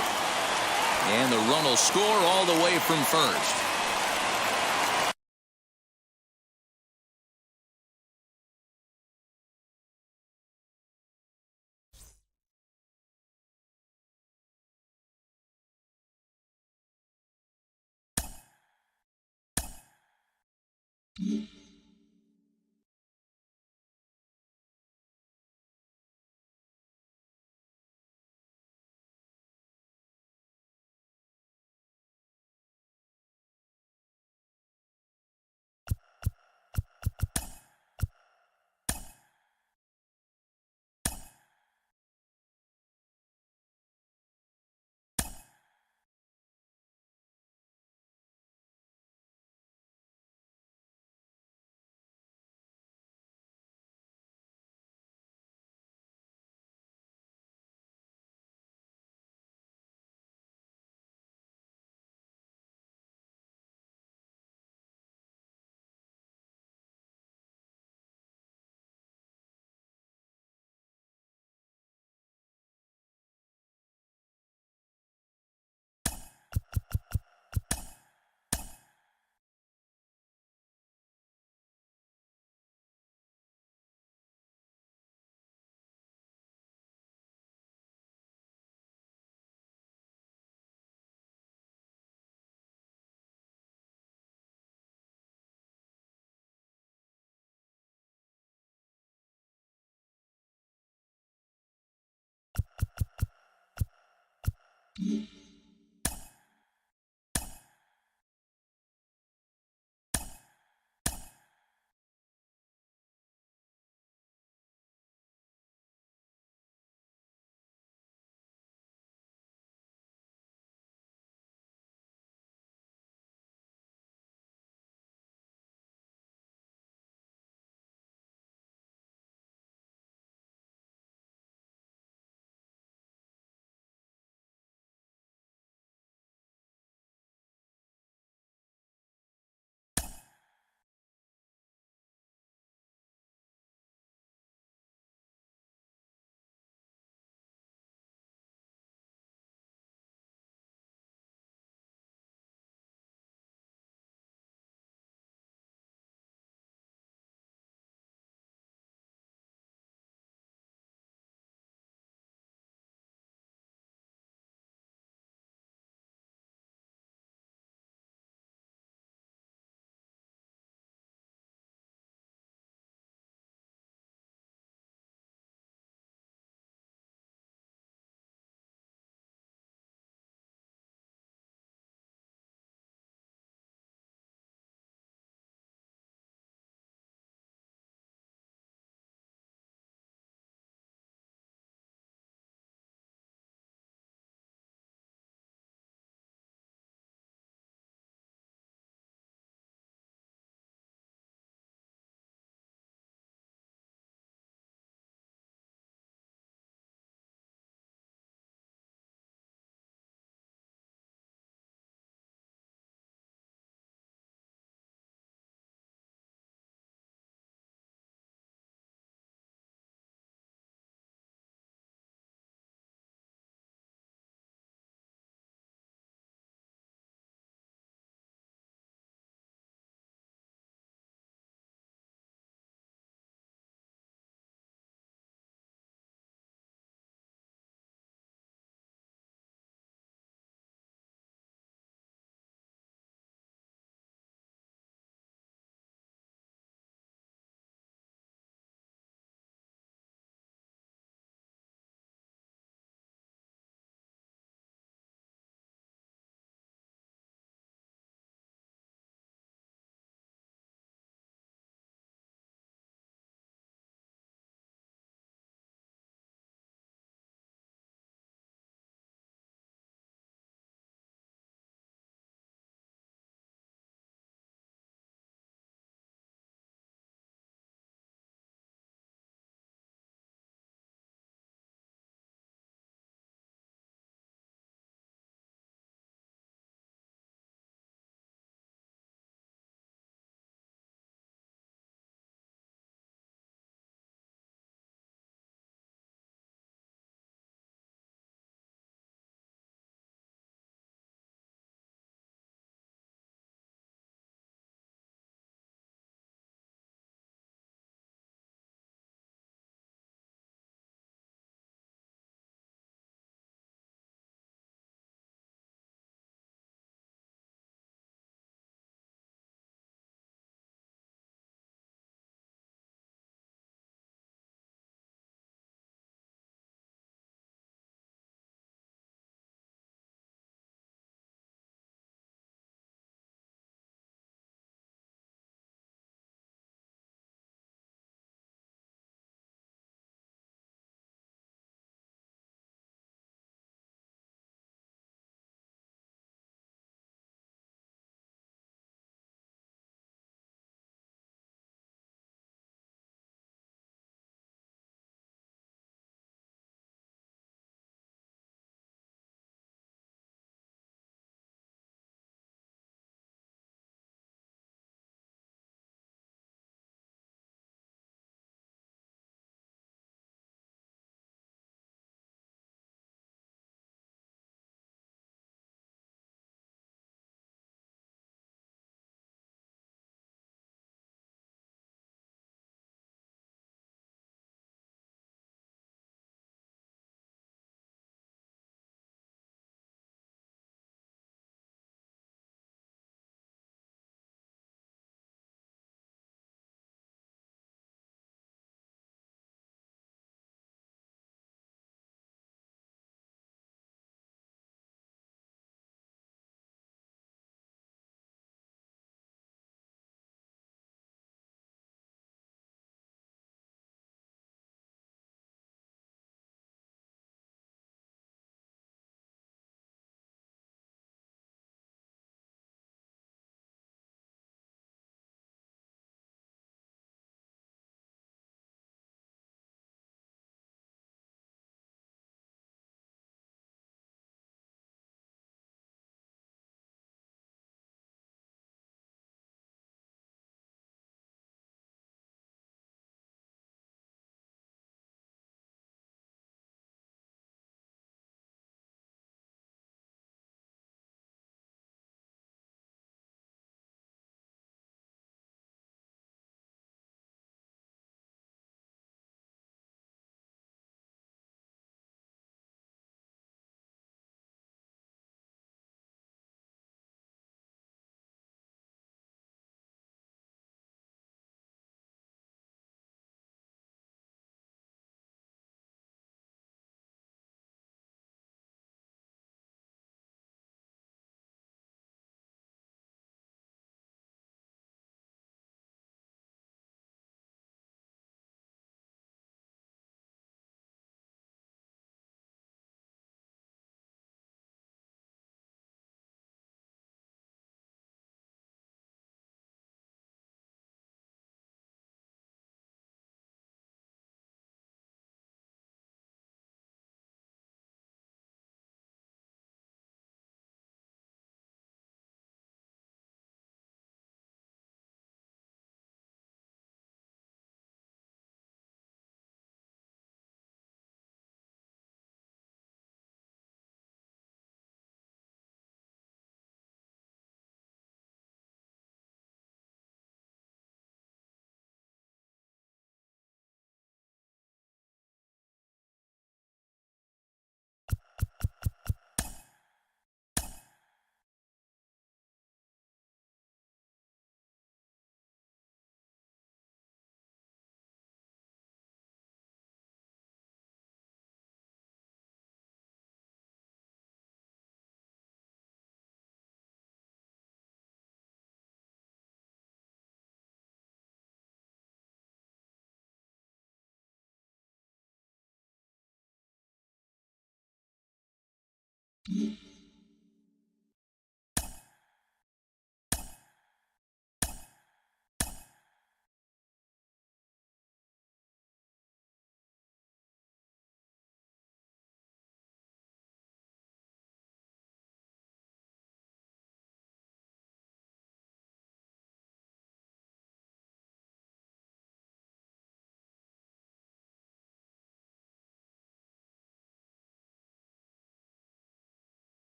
And the run will score all the way from first.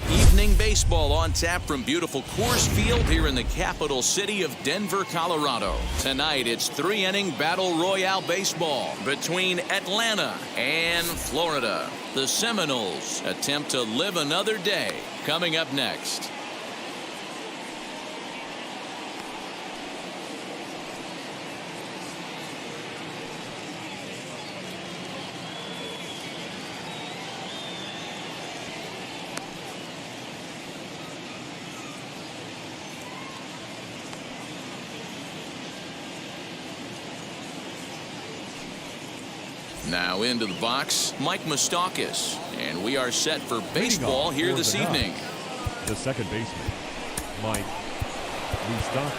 Evening baseball on tap from beautiful Coors Field here in the capital city of Denver, Colorado. Tonight, it's 3-inning battle royale baseball between Atlanta and Florida. The Seminoles attempt to live another day. Coming up next. Now into the box, Mike Moustakas, and we are set for baseball here this evening. The second baseman, Mike Moustakas.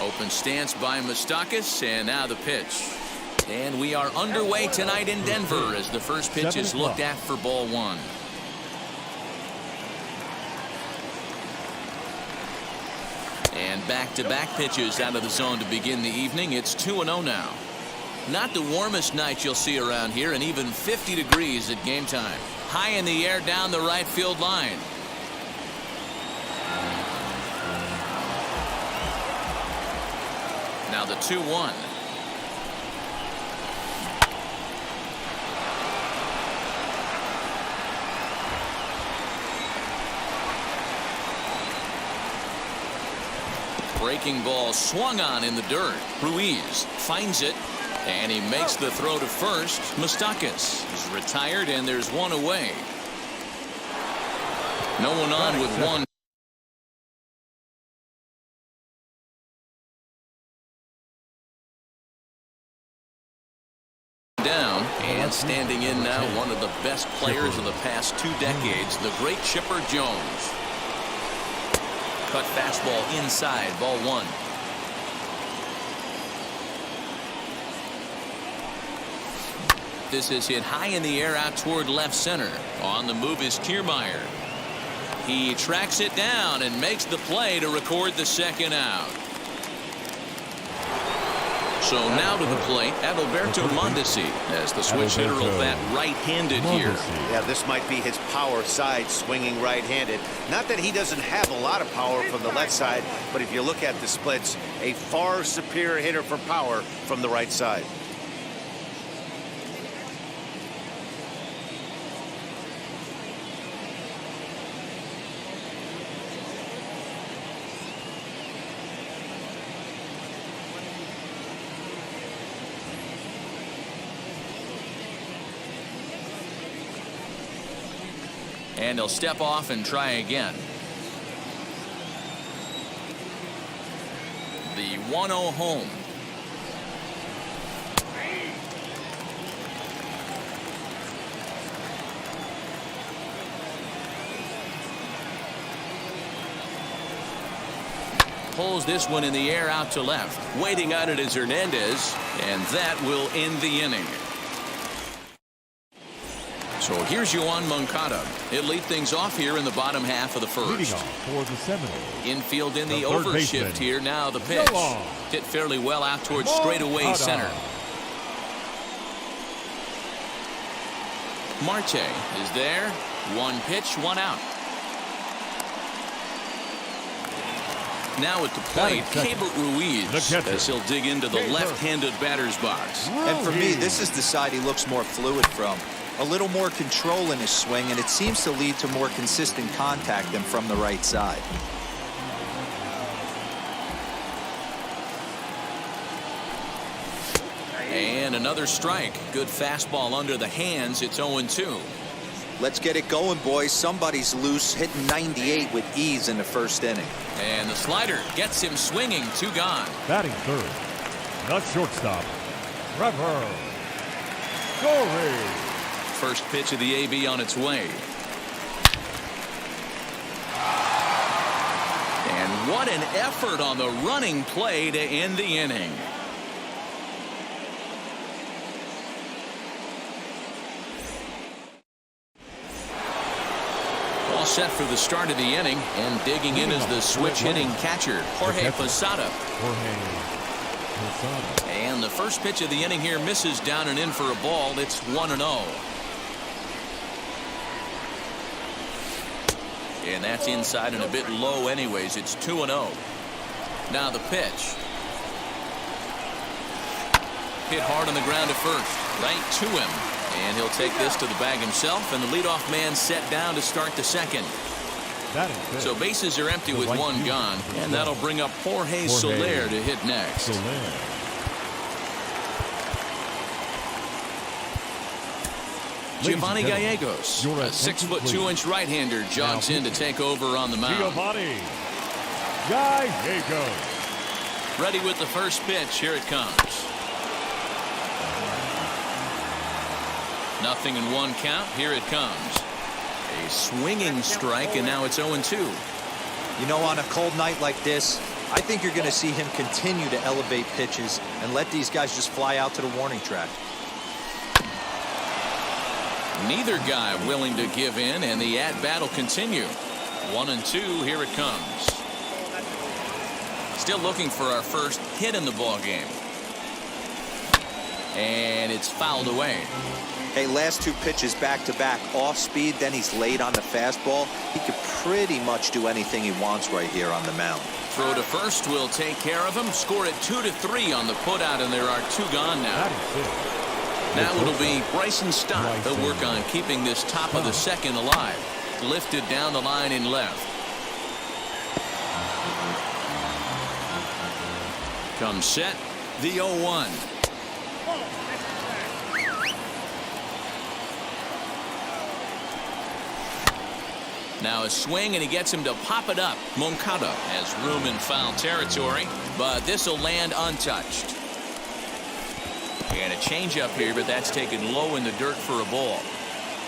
Open stance by Moustakas, and now the pitch. And we are underway tonight in Denver as the first pitch is looked at for ball one. And back-to-back pitches out of the zone to begin the evening. It's 2-0 now. Not the warmest night you'll see around here, and even 50 degrees at game time. High in the air down the right field line. Now the 2-1. Breaking ball swung on in the dirt. Ruiz finds it, and he makes the throw to first. Moustakas is retired, and there's one away. No one on with one. Down, and standing in now, one of the best players of the past 2 decades, the great Chipper Jones. Cut fastball inside, ball one. This is hit high in the air out toward left center. On the move is Kiermaier. He tracks it down and makes the play to record the second out. So now to the plate, Adalberto Mondesi as the switch hitter will bat right-handed here. Yeah, this might be his power side, swinging right-handed. Not that he doesn't have a lot of power from the left side, but if you look at the splits, a far superior hitter for power from the right side. And he'll step off and try again. The 1-0 home. Pulls this one in the air out to left. Waiting on it is Hernandez, and that will end the inning. So here's Yoan Moncada. He'll lead things off here in the bottom half of the first. Leading off for the Seminoles. Infield in the overshift here. Now the pitch. Hit fairly well out towards straightaway center. Marte is there. One pitch, one out. Now at the plate, Keibert Ruiz as he'll dig into the left-handed batter's box. And for me, this is the side he looks more fluid from. A little more control in his swing, and it seems to lead to more consistent contact than from the right side. And another strike. Good fastball under the hands. It's 0-2. Let's get it going, boys. Somebody's loose, hitting 98 with ease in the first inning. And the slider gets him swinging. 2 gone. Batting third, the shortstop, Trevor Story. First pitch of the AB on its way. And what an effort on the running play to end the inning. All set for the start of the inning, and digging in is the switch hitting catcher, Jorge Posada. And the first pitch of the inning here misses down and in for a ball. It's 1-0. And that's inside and a bit low anyways. It's 2-0. Now the pitch. Hit hard on the ground to first. Right to him. And he'll take this to the bag himself, and the leadoff man set down to start the second. So bases are empty with 1 gone, and that'll bring up Jorge Soler to hit next. Giovanni Gallegos, a 6'2" right-hander, jogs in to take over on the mound. Giovanni Gallegos. Ready with the first pitch. Here it comes. Nothing in 1 count. Here it comes. A swinging strike, and now it's 0-2. You know, on a cold night like this, I think you're going to see him continue to elevate pitches and let these guys just fly out to the warning track. Neither guy willing to give in, and the at-bat will continue. 1-2. Here it comes. Still looking for our first hit in the ball game. And it's fouled away. Hey, last 2 pitches back-to-back, off speed, then he's late on the fastball. He could pretty much do anything he wants right here on the mound. Throw to first will take care of him. Score it 2-3 on the putout, and there are 2 gone now. Now it'll be Bryson Stott. He'll work on keeping this top of the second alive. Lifted down the line in left. Comes set. The 0-1. Now a swing, and he gets him to pop it up. Moncada has room in foul territory, but this will land untouched. And a changeup here, but that's taken low in the dirt for a ball.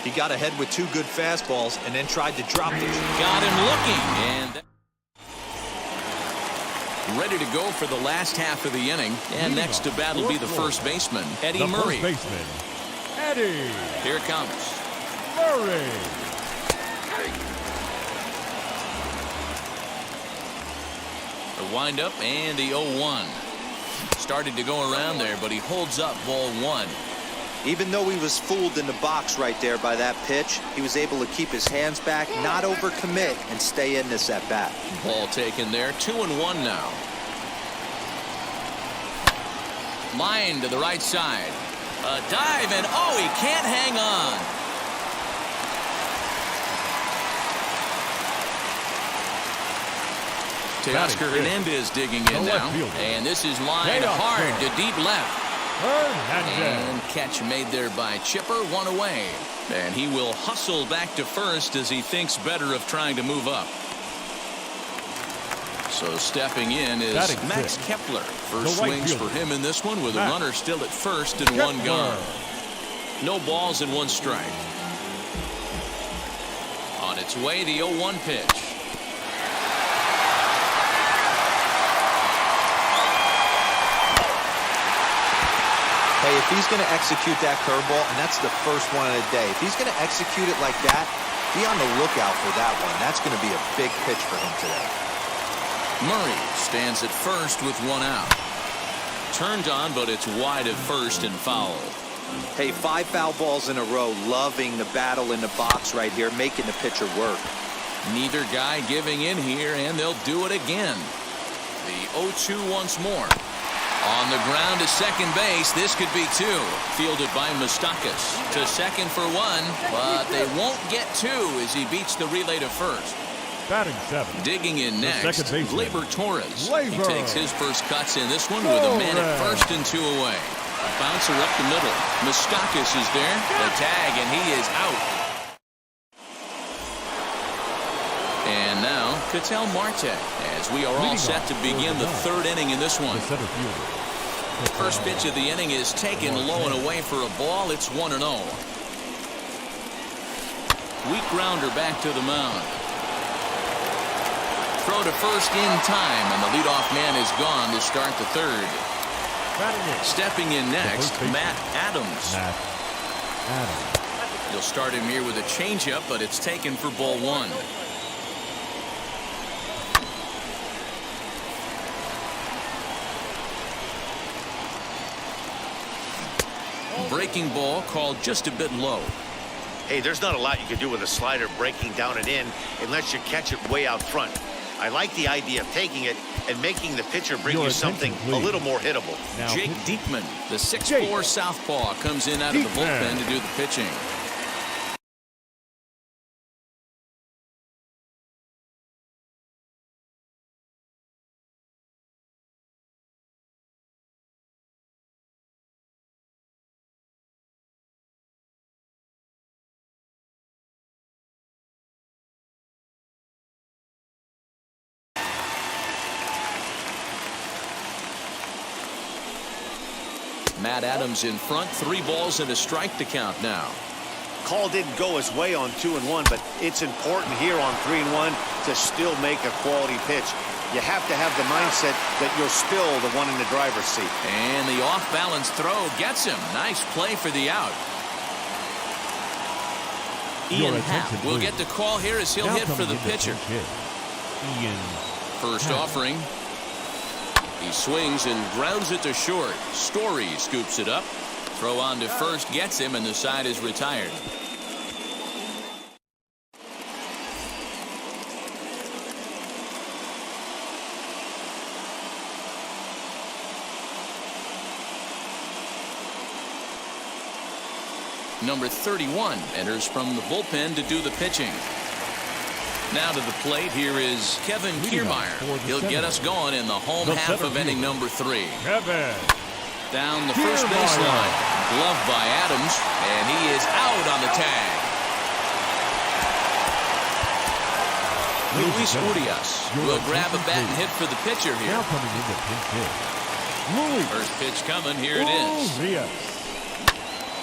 He got ahead with 2 good fastballs and then tried to drop it. Got him looking, and ready to go for the last half of the inning. And next to bat will be the first baseman, Eddie Murray. First baseman, Eddie. Here it comes. Murray. The windup and the 0-1. Started to go around there, but he holds up ball 1. Even though he was fooled in the box right there by that pitch, he was able to keep his hands back, not overcommit, and stay in this at bat. Ball taken there. 2-1 now. Line to the right side. A dive, and oh, he can't hang on. Teoscar Hernandez digging in now. And this is lined hard to deep left. And catch made there by Chipper. 1 away. And he will hustle back to first as he thinks better of trying to move up. So stepping in is Max Kepler. First swings for him in this one with a runner still at first and 1 gone. No balls and 1 strike. On its way, the 0-1 pitch. Hey, if he's going to execute that curveball, and that's the first one of the day, if he's going to execute it like that, be on the lookout for that one. That's going to be a big pitch for him today. Murray stands at first with 1 out. Turned on, but it's wide at first and foul. Hey, 5 foul balls in a row, loving the battle in the box right here, making the pitcher work. Neither guy giving in here, and they'll do it again. The 0-2 once more. On the ground to second base. This could be two. Fielded by Moustakas. To second for one, but they won't get two as he beats the relay to first. Batting 7. Digging in next, Gleyber Torres. He Gleyber. takes his first cuts in this one with a man at first and 2 away. A bouncer up the middle. Moustakas is there. The tag, and he is out. And now, Ketel Marte, as we are all set to begin the 3rd inning in this one. First pitch of the inning is taken low and away for a ball. It's 1-0. Weak grounder back to the mound. Throw to first in time, and the leadoff man is gone to start the 3rd. Stepping in next, Matt Adams. He'll start him here with a changeup, but it's taken for ball 1. Breaking ball called just a bit low. Hey, there's not a lot you can do with a slider breaking down and in unless you catch it way out front. I like the idea of taking it and making the pitcher bring you something a little more hittable. Jake Diekman, the 6'4" southpaw, comes in out of the bullpen to do the pitching. Matt Adams in front, 3 balls and a strike to count now. Call didn't go his way on 2-1, but it's important here on 3-1 to still make a quality pitch. You have to have the mindset that you're still the one in the driver's seat. And the off-balance throw gets him. Nice play for the out. Ian Happ will get the call here as he'll hit for the pitcher. First offering. He swings and grounds it to short. Story scoops it up. Throw on to first gets him, and the side is retired. Number 31 enters from the bullpen to do the pitching. Now to the plate, here is Kevin Kiermaier. He'll get us going in the home half of inning number 3. Down the first baseline. Gloved by Adams, and he is out on the tag. Luis Urias will grab a bat and hit for the pitcher here. First pitch coming, here it is.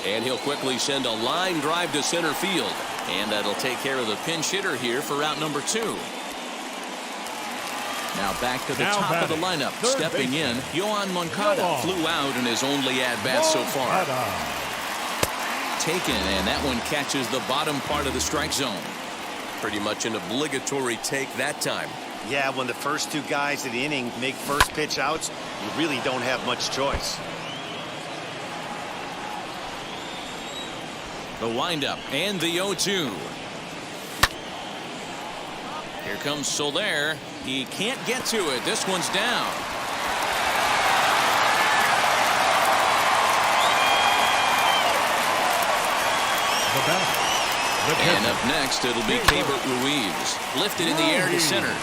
And he'll quickly send a line drive to center field. And that'll take care of the pinch hitter here for out number 2. Now back to the top of the lineup. Stepping in, Yoan Moncada flew out in his only at-bat so far. Taken, and that one catches the bottom part of the strike zone. Pretty much an obligatory take that time. Yeah, when the first 2 guys in the inning make first pitch outs, you really don't have much choice. The windup and the 0-2. Here comes Soler. He can't get to it. This one's down. And up next, it'll be Keibert Ruiz. Lifted in the air to center.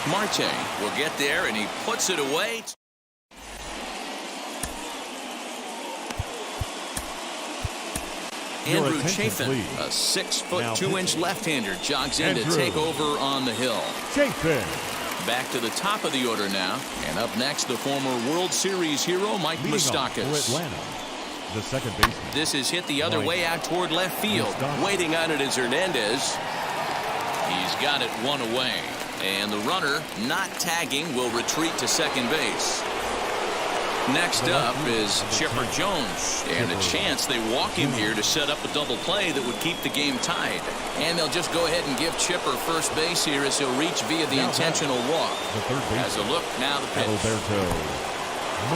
Marte will get there, and he puts it away. Andrew Chafin, a 6'2" left-hander, jogs in to take over on the hill. Back to the top of the order now. And up next, the former World Series hero, Mike Moustakas. The second baseman. This is hit the other way out toward left field. Waiting on it is Hernandez. He's got it 1 away. And the runner, not tagging, will retreat to second base. Next up is Chipper Jones, and a chance they walk him here to set up a double play that would keep the game tied. And they'll just go ahead and give Chipper first base here as he'll reach via the intentional walk. As a look, now the pitch.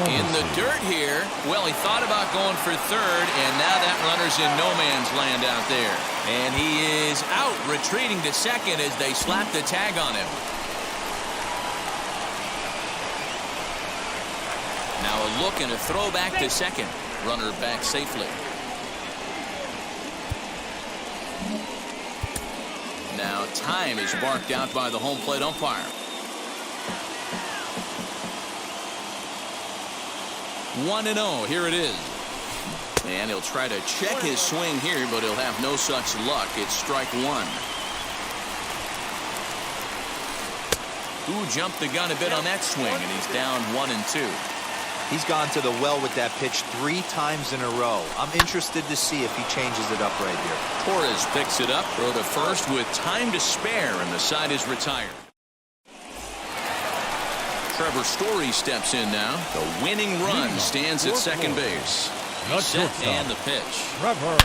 In the dirt here. Well, he thought about going for third, and now that runner's in no man's land out there. And he is out, retreating to second as they slap the tag on him. Now a look and a throw back to second. Runner back safely. Now time is barked out by the home plate umpire. 1-0. Here it is. And he'll try to check his swing here, but he'll have no such luck. It's strike one. Ooh, jumped the gun a bit on that swing, and he's down 1-2. He's gone to the well with that pitch 3 times in a row. I'm interested to see if he changes it up right here. Torres picks it up, throw to first with time to spare, and the side is retired. Trevor Story steps in now. The winning run stands at second base. Set and the pitch. Trevor.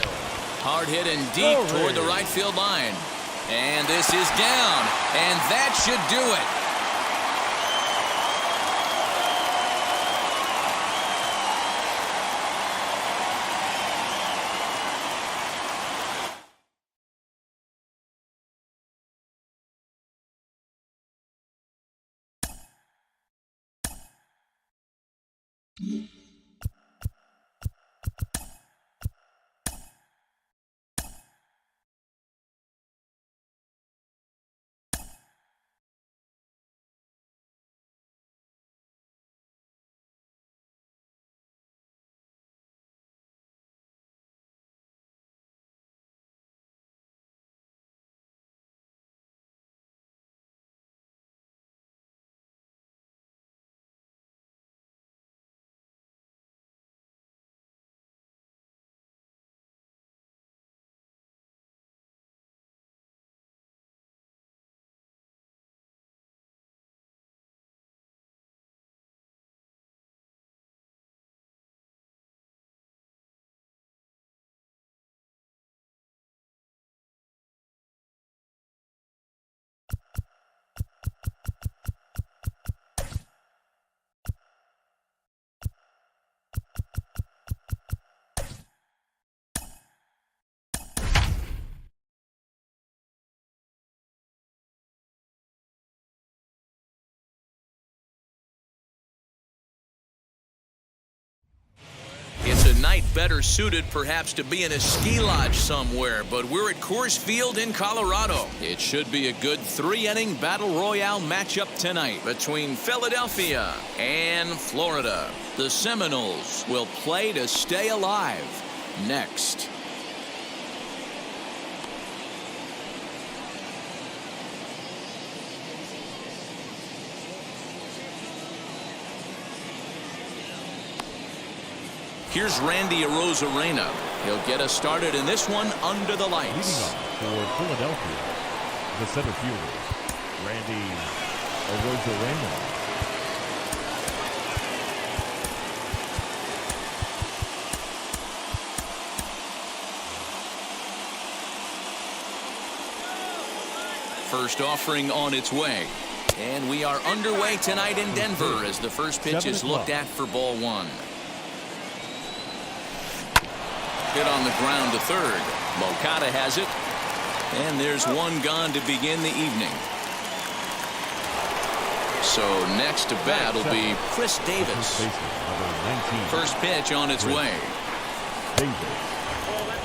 Hard hit and deep toward the right field line. And this is down, and that should do it. It's a night better suited perhaps to be in a ski lodge somewhere, but we're at Coors Field in Colorado. It should be a good 3-inning battle royale matchup tonight between Philadelphia and Florida. The Seminoles will play to stay alive next. Here's Randy Arozarena. He'll get us started in this one under the lights. Leading up for Philadelphia, the center fielder, Randy Arozarena. First offering on its way. And we are underway tonight in Denver as the first pitch is looked at for ball one. Hit on the ground to third. Moncada has it. And there's one gone to begin the evening. So next to bat will be Chris Davis. First pitch on its way.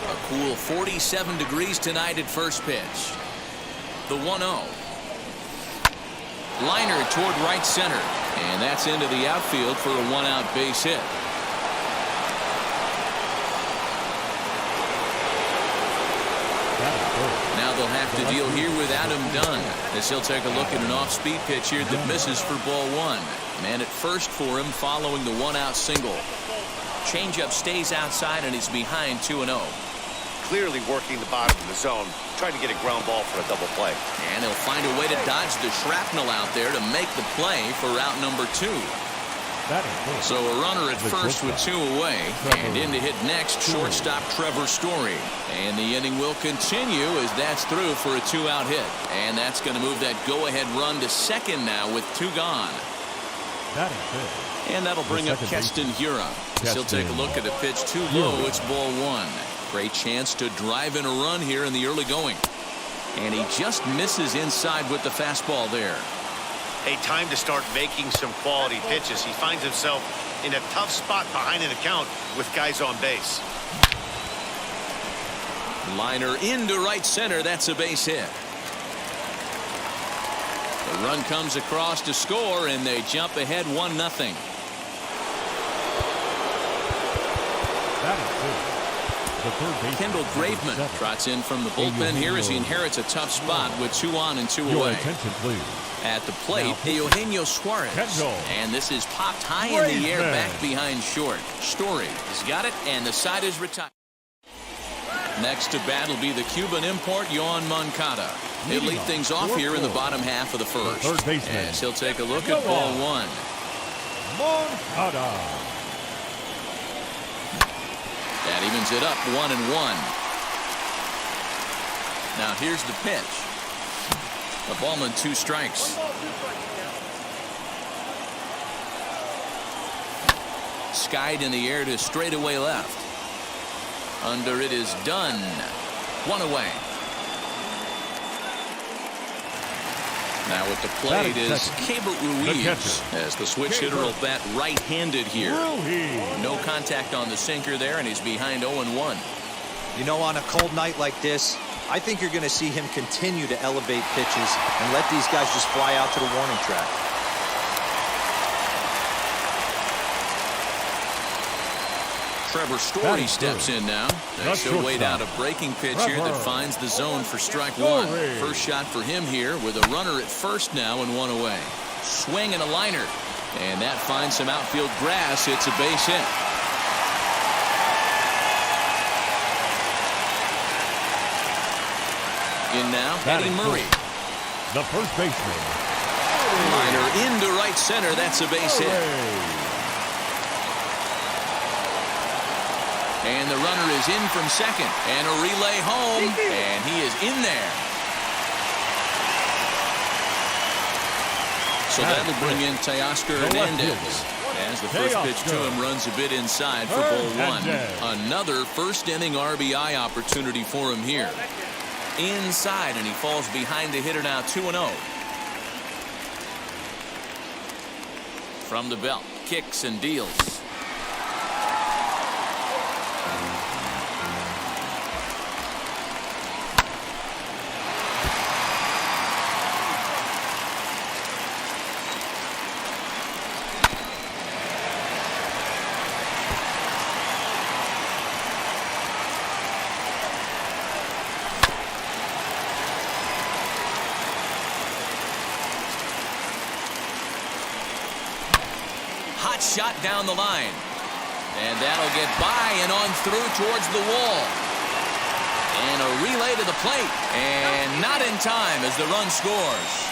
A cool 47 degrees tonight at first pitch. The 1-0. Liner toward right center. And that's into the outfield for a one-out base hit. Now they'll have to deal here with Adam Dunn as he'll take a look at an off-speed pitch here that misses for ball one. Man at first for him following the one-out single. Changeup stays outside and he's behind 2-0. Clearly working the bottom of the zone, trying to get a ground ball for a double play. And he'll find a way to dodge the shrapnel out there to make the play for out number 2. So a runner at first with 2 away, and in to hit next, shortstop Trevor Story. And the inning will continue as that's through for a 2-out hit. And that's going to move that go-ahead run to second now with 2 gone. And that'll bring up Keston Hiura. He'll take a look at the pitch too low. It's ball one. Great chance to drive in a run here in the early going. And he just misses inside with the fastball there. a time to start making some quality pitches. He finds himself in a tough spot behind an account with guys on base. Liner into right center. That's a base hit. The run comes across to score, and they jump ahead 1-0. That is good. The third baseman, Kendall Graveman trots in from the bullpen here as he inherits a tough spot with 2 on and 2 Your away. attention, please. At the plate, Eugenio Suarez. Kendall. And this is popped high in the air back behind short. Story has got it, and the side is retired. Next to bat will be the Cuban import, Yoan Moncada. He'll lead things off here in the bottom half of the first. The third baseman. As he'll take a look at ball 1. Moncada. That evens it up 1-1. Now here's the pitch. A ball and 2 strikes. Skied in the air to straightaway left. Under it is done. 1 away. Now at the plate is Keibert Ruiz, as the switch hitter will bat right-handed here. No contact on the sinker there, and he's behind 0-1. You know, on a cold night like this, I think you're going to see him continue to elevate pitches and let these guys just fly out to the warning track. Trevor Story steps in now. He'll wait out a breaking pitch here that finds the zone for strike 1. First shot for him here with a runner at first now and 1 away. Swing and a liner. And that finds some outfield grass. It's a base hit. In now, Eddie Murray. The first baseman. Liner into right center. That's a base hit. And the runner is in from second. And a relay home. And he is in there. So that'll bring in Teoscar Hernandez. As the first pitch to him runs a bit inside for ball 1. Another first inning RBI opportunity for him here. Inside, and he falls behind the hitter now 2-0. From the belt, kicks and deals. Hot shot down the line. And that'll get by and on through towards the wall. And a relay to the plate. And not in time as the run scores.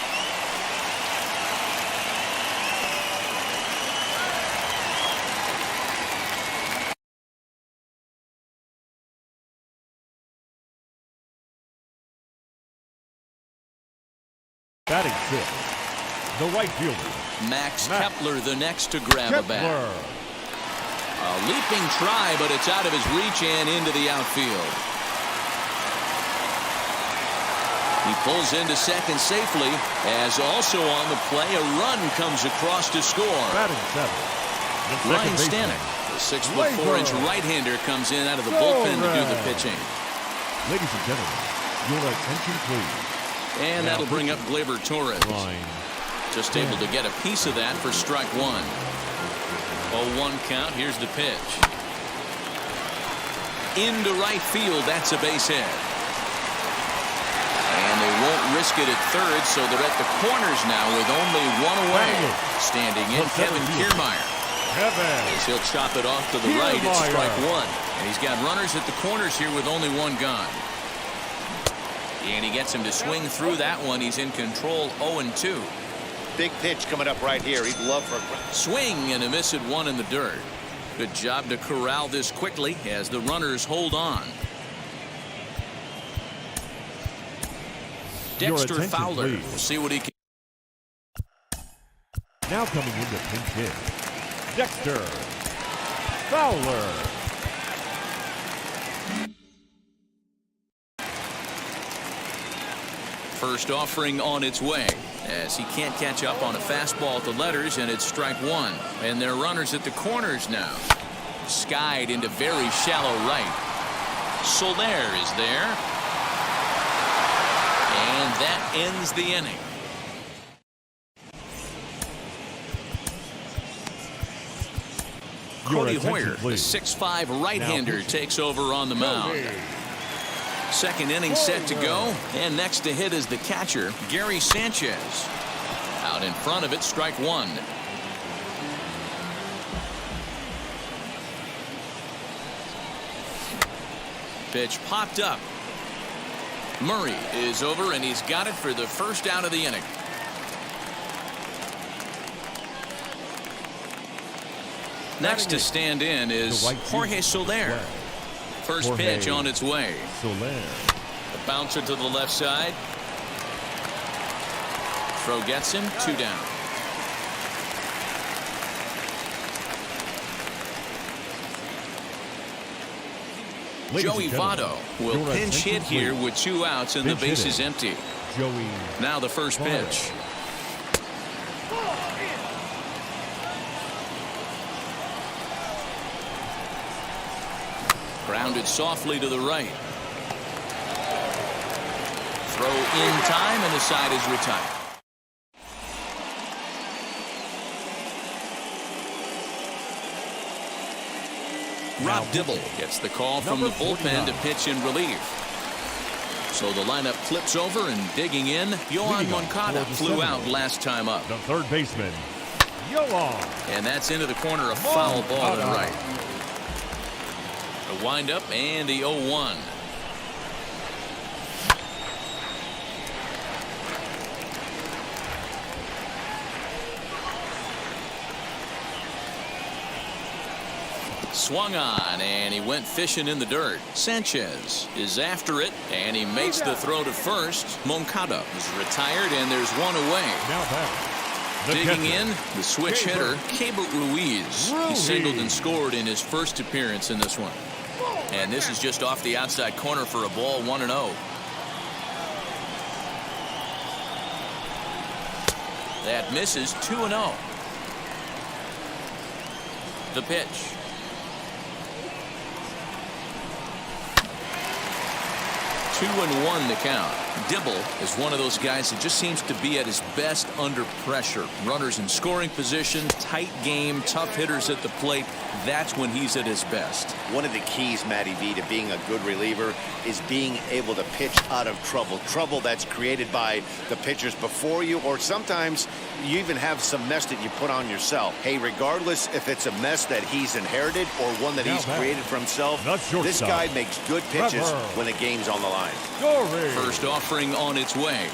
Batting fifth, the right fielder. Max Kepler the next to grab a bat. A leaping try, but it's out of his reach and into the outfield. He pulls into second safely, as also on the play, a run comes across to score. Batting seventh, Ryan Stanek, the 6'4" right-hander, comes in out of the bullpen to do the pitching. Ladies and gentlemen, your attention please. And that'll bring up Gleyber Torres. Just able to get a piece of that for strike 1. 0-1 count. Here's the pitch. Into right field. That's a base hit. And they won't risk it at third, so they're at the corners now with only 1 away. Standing in, Kevin Kiermaier. As he'll chop it off to the right, it's strike 1. And he's got runners at the corners here with only 1 gone. And he gets him to swing through that one. He's in control, 0-2. Big pitch coming up right here. He'd love for a swing and a miss at 1 in the dirt. Good job to corral this quickly as the runners hold on. Dexter Fowler. We'll see what he can. Now coming into pinch hit, Dexter Fowler. First offering on its way. as he can't catch up on a fastball at the letters, and it's strike one. And they're runners at the corners now. Skied into very shallow right. Soler is there. And that ends the inning. Cody Hoyer, the 6'5" right-hander, takes over on the mound. Second inning set to go, and next to hit is the catcher, Gary Sanchez. Out in front of it, strike one. Pitch popped up. Murray is over, and he's got it for the first out of the inning. Next to stand in is Jorge Soler. First pitch on its way. Soler. The bouncer to the left side. Throw gets him, 2 down. Joey Votto will pinch hit here with 2 outs and the base is empty. Now the first pitch. Grounded softly to the right. Throw in time, and the side is retired. Rob Dibble gets the call from the bullpen to pitch in relief. So the lineup flips over, and digging in, Yohan Moncada flew out last time up. The third baseman, Yohan. And that's into the corner, a foul ball to right. The windup and the 0-1. Swung on, and he went fishing in the dirt. Sanchez is after it, and he makes the throw to first. Moncada is retired, and there's one away. Now back. Digging in, the switch hitter, Keibert Ruiz. He singled and scored in his first appearance in this one. And this is just off the outside corner for a ball, 1-0. That misses, 2-0. The pitch. 2-1 the count. Dibble is one of those guys that just seems to be at his best under pressure. Runners in scoring position, tight game, tough hitters at the plate. That's when he's at his best. One of the keys, Matty V, to being a good reliever is being able to pitch out of trouble. Trouble that's created by the pitchers before you, or sometimes you even have some mess that you put on yourself. Hey, regardless if it's a mess that he's inherited or one that he's created for himself, this guy makes good pitches when the game's on the line. First offering on its way.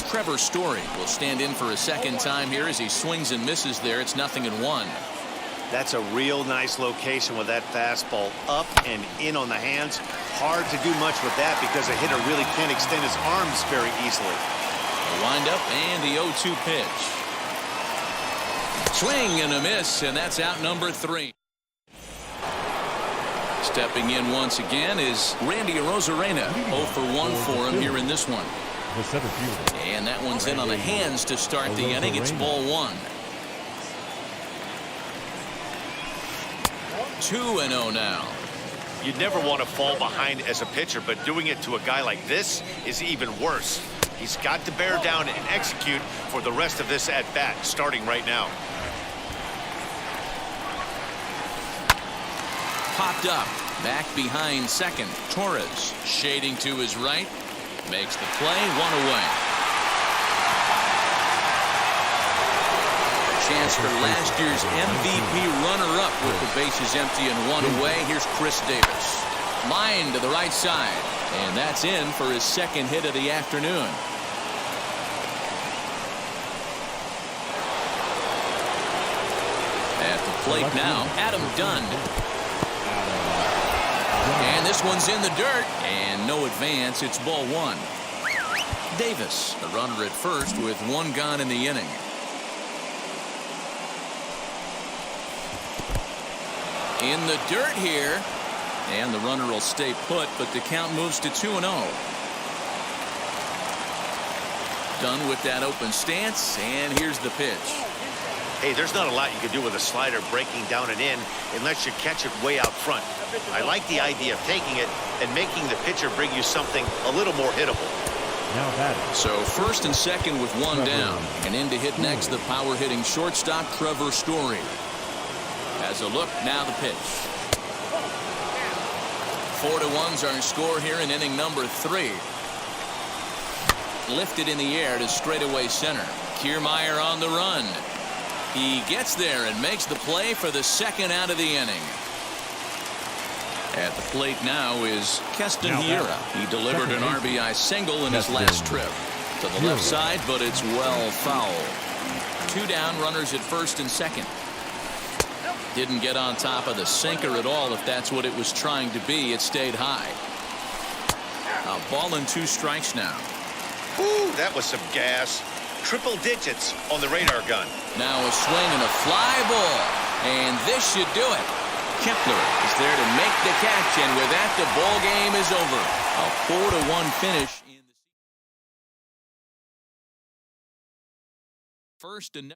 Trevor Story will stand in for a second time here as he swings and misses there. It's 0-1. That's a real nice location with that fastball up and in on the hands. Hard to do much with that because a hitter really can't extend his arms very easily. A windup and the 0-2 pitch. Swing and a miss, and that's out number 3. Stepping in once again is Randy Arozarena. 0 for 1 for him here in this one. And that one's in on the hands to start the inning. It's ball 1. 2-0 now. You'd never want to fall behind as a pitcher, but doing it to a guy like this is even worse. He's got to bear down and execute for the rest of this at-bat, starting right now. Popped up. Back behind second. Torres shading to his right. Makes the play. 1 away. Chance for last year's MVP runner-up with the bases empty and 1 away. Here's Chris Davis. Line to the right side. And that's in for his second hit of the afternoon. At the plate now, Adam Dunn. And this one's in the dirt, and no advance. It's ball 1. Davis, the runner at first with 1 gone in the inning. In the dirt here, and the runner will stay put, but the count moves to 2-0. Done with that open stance, and here's the pitch. Hey, there's not a lot you can do with a slider breaking down and in unless you catch it way out front. I like the idea of taking it and making the pitcher bring you something a little more hittable. Now that is So first and second with one down. And in to hit next, the power-hitting shortstop, Trevor Story. Has a look, now the pitch. 4-1's our score here in inning number 3. Lifted in the air to straightaway center. Kiermaier on the run. He gets there and makes the play for the second out of the inning. At the plate now is Keston Hiura. He delivered an RBI single in his last trip. To the left side, but it's well foul. 2 down, runners at first and second. Didn't get on top of the sinker at all. If that's what it was trying to be, it stayed high. A ball and 2 strikes now. Ooh, that was some gas. Triple digits on the radar gun. Now a swing and a fly ball. And this should do it. Kepler is there to make the catch, and with that, the ball game is over. A 4-1 finish in the first and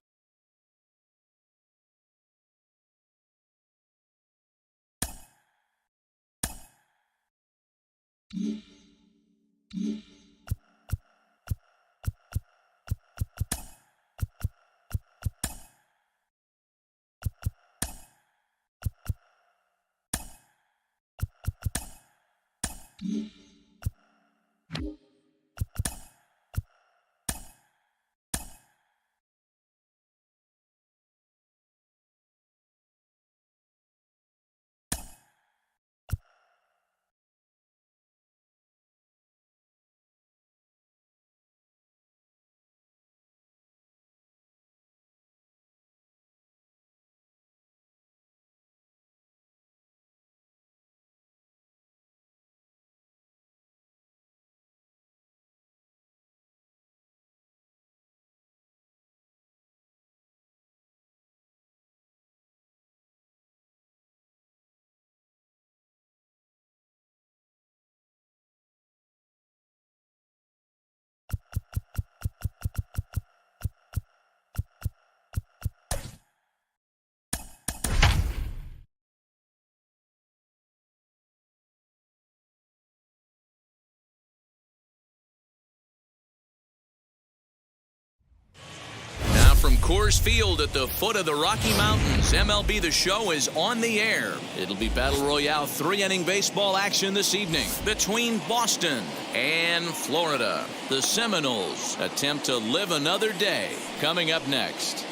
from Coors Field at the foot of the Rocky Mountains, MLB The Show is on the air. It'll be Battle Royale 3-inning baseball action this evening between Boston and Florida. The Seminoles attempt to live another day. Coming up next.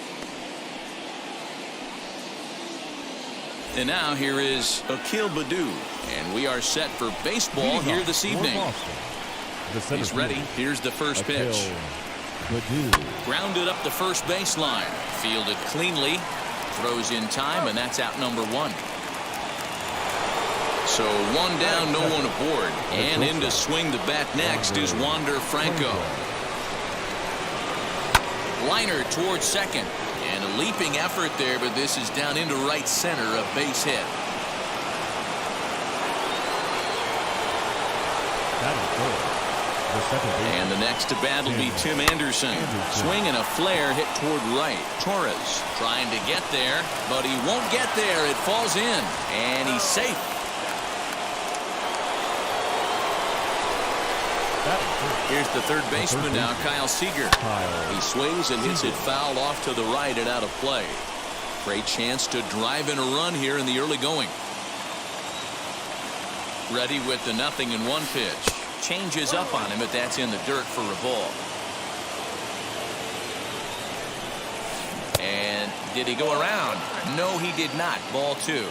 And now here is Akil Baddoo, and we are set for baseball here this evening. He's ready. Here's the first pitch. Grounded up the first baseline. Fielded cleanly. Throws in time, and that's out number 1. So 1 down, no one aboard. And in to swing the bat next is Wander Franco. Liner towards second. And a leaping effort there, but this is down into right center, a base hit. And the next to bat will be Tim Anderson. Swing and a flare hit toward right. Torres trying to get there, but he won't get there. It falls in, and he's safe. Here's the third baseman now, Kyle Seager. He swings and hits it foul off to the right and out of play. Great chance to drive in a run here in the early going. Ready with the 0-1 pitch. Changes up on him, but that's in the dirt for a ball. And did he go around? No, he did not. Ball 2.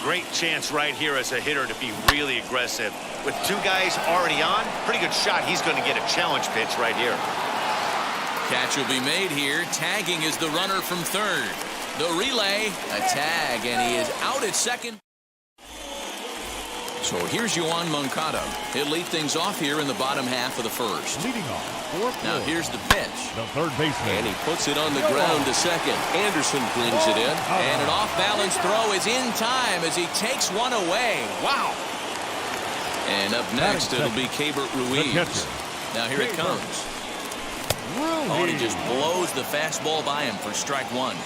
Great chance right here as a hitter to be really aggressive. With 2 guys already on, pretty good shot. He's going to get a challenge pitch right here. Catch will be made here. Tagging is the runner from third. The relay, a tag, and he is out at second. So here's Yoan Moncada. He'll lead things off here in the bottom half of the first. Leading off. Now here's the pitch. The third baseman. And he puts it on the ground to second. Anderson brings it in. And an off-balance throw is in time as he takes one away. Wow. And up next, it'll be Keibert Ruiz. Now here it comes. Oh, and he just blows the fastball by him for strike one.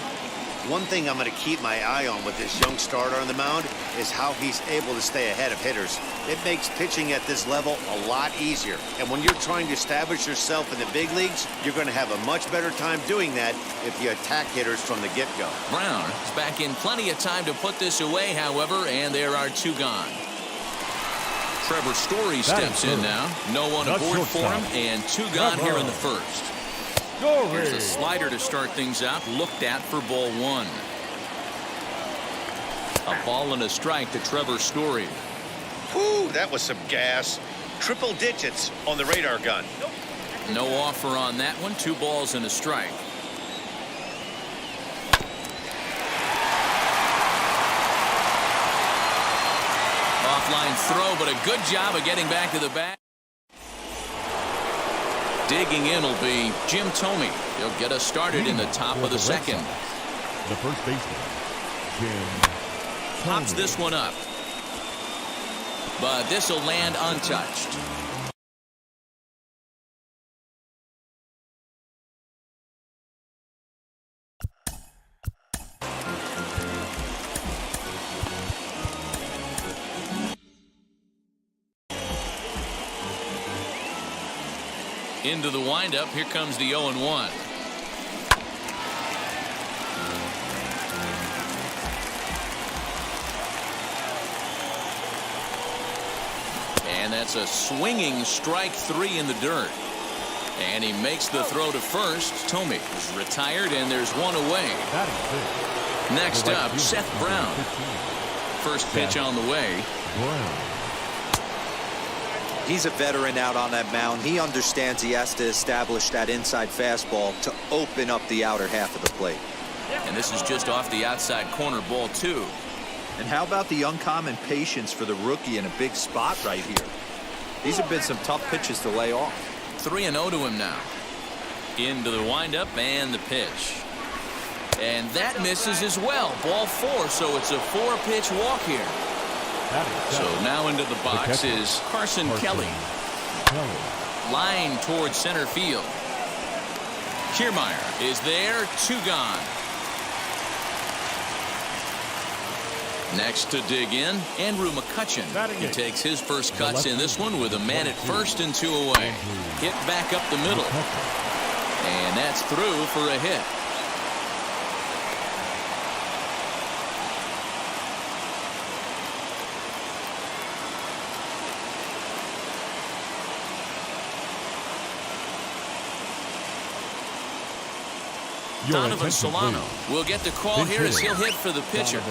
One thing I'm going to keep my eye on with this young starter on the mound is how he's able to stay ahead of hitters. It makes pitching at this level a lot easier. And when you're trying to establish yourself in the big leagues, you're going to have a much better time doing that if you attack hitters from the get-go. Brown is back in plenty of time to put this away, however, and there are two gone. Trevor Story steps in now. No one aboard for him, and two gone here in the first. Here's a slider to start things out, looked at for ball one. A ball and a strike to Trevor Story. Whew, that was some gas. Triple digits on the radar gun. No offer on that one. 2 balls and a strike. Offline throw, but a good job of getting back to the bat. Digging in will be Jim Thome. He'll get us started in the top of the second. The first baseman, Jim Thome. Pops this one up. But this will land untouched. Into the windup. Here comes the 0-1. And that's a swinging strike 3 in the dirt. And he makes the throw to first. Thome is retired, and there's one away. Next up, Seth Brown. First pitch on the way. He's a veteran out on that mound. He understands he has to establish that inside fastball to open up the outer half of the plate. And this is just off the outside corner, ball 2. And how about the uncommon patience for the rookie in a big spot right here? These have been some tough pitches to lay off. 3-0 to him now. Into the windup and the pitch. And that misses as well. Ball 4, so it's a 4-pitch walk here. So now into the box is Carson Kelly. Line towards center field. Kiermaier is there. 2 gone. Next to dig in, Andrew McCutchen. He takes his first cuts in this one with a man at first and 2 away. Hit back up the middle. And that's through for a hit. Donovan Solano will get the call here as he'll hit for the pitcher.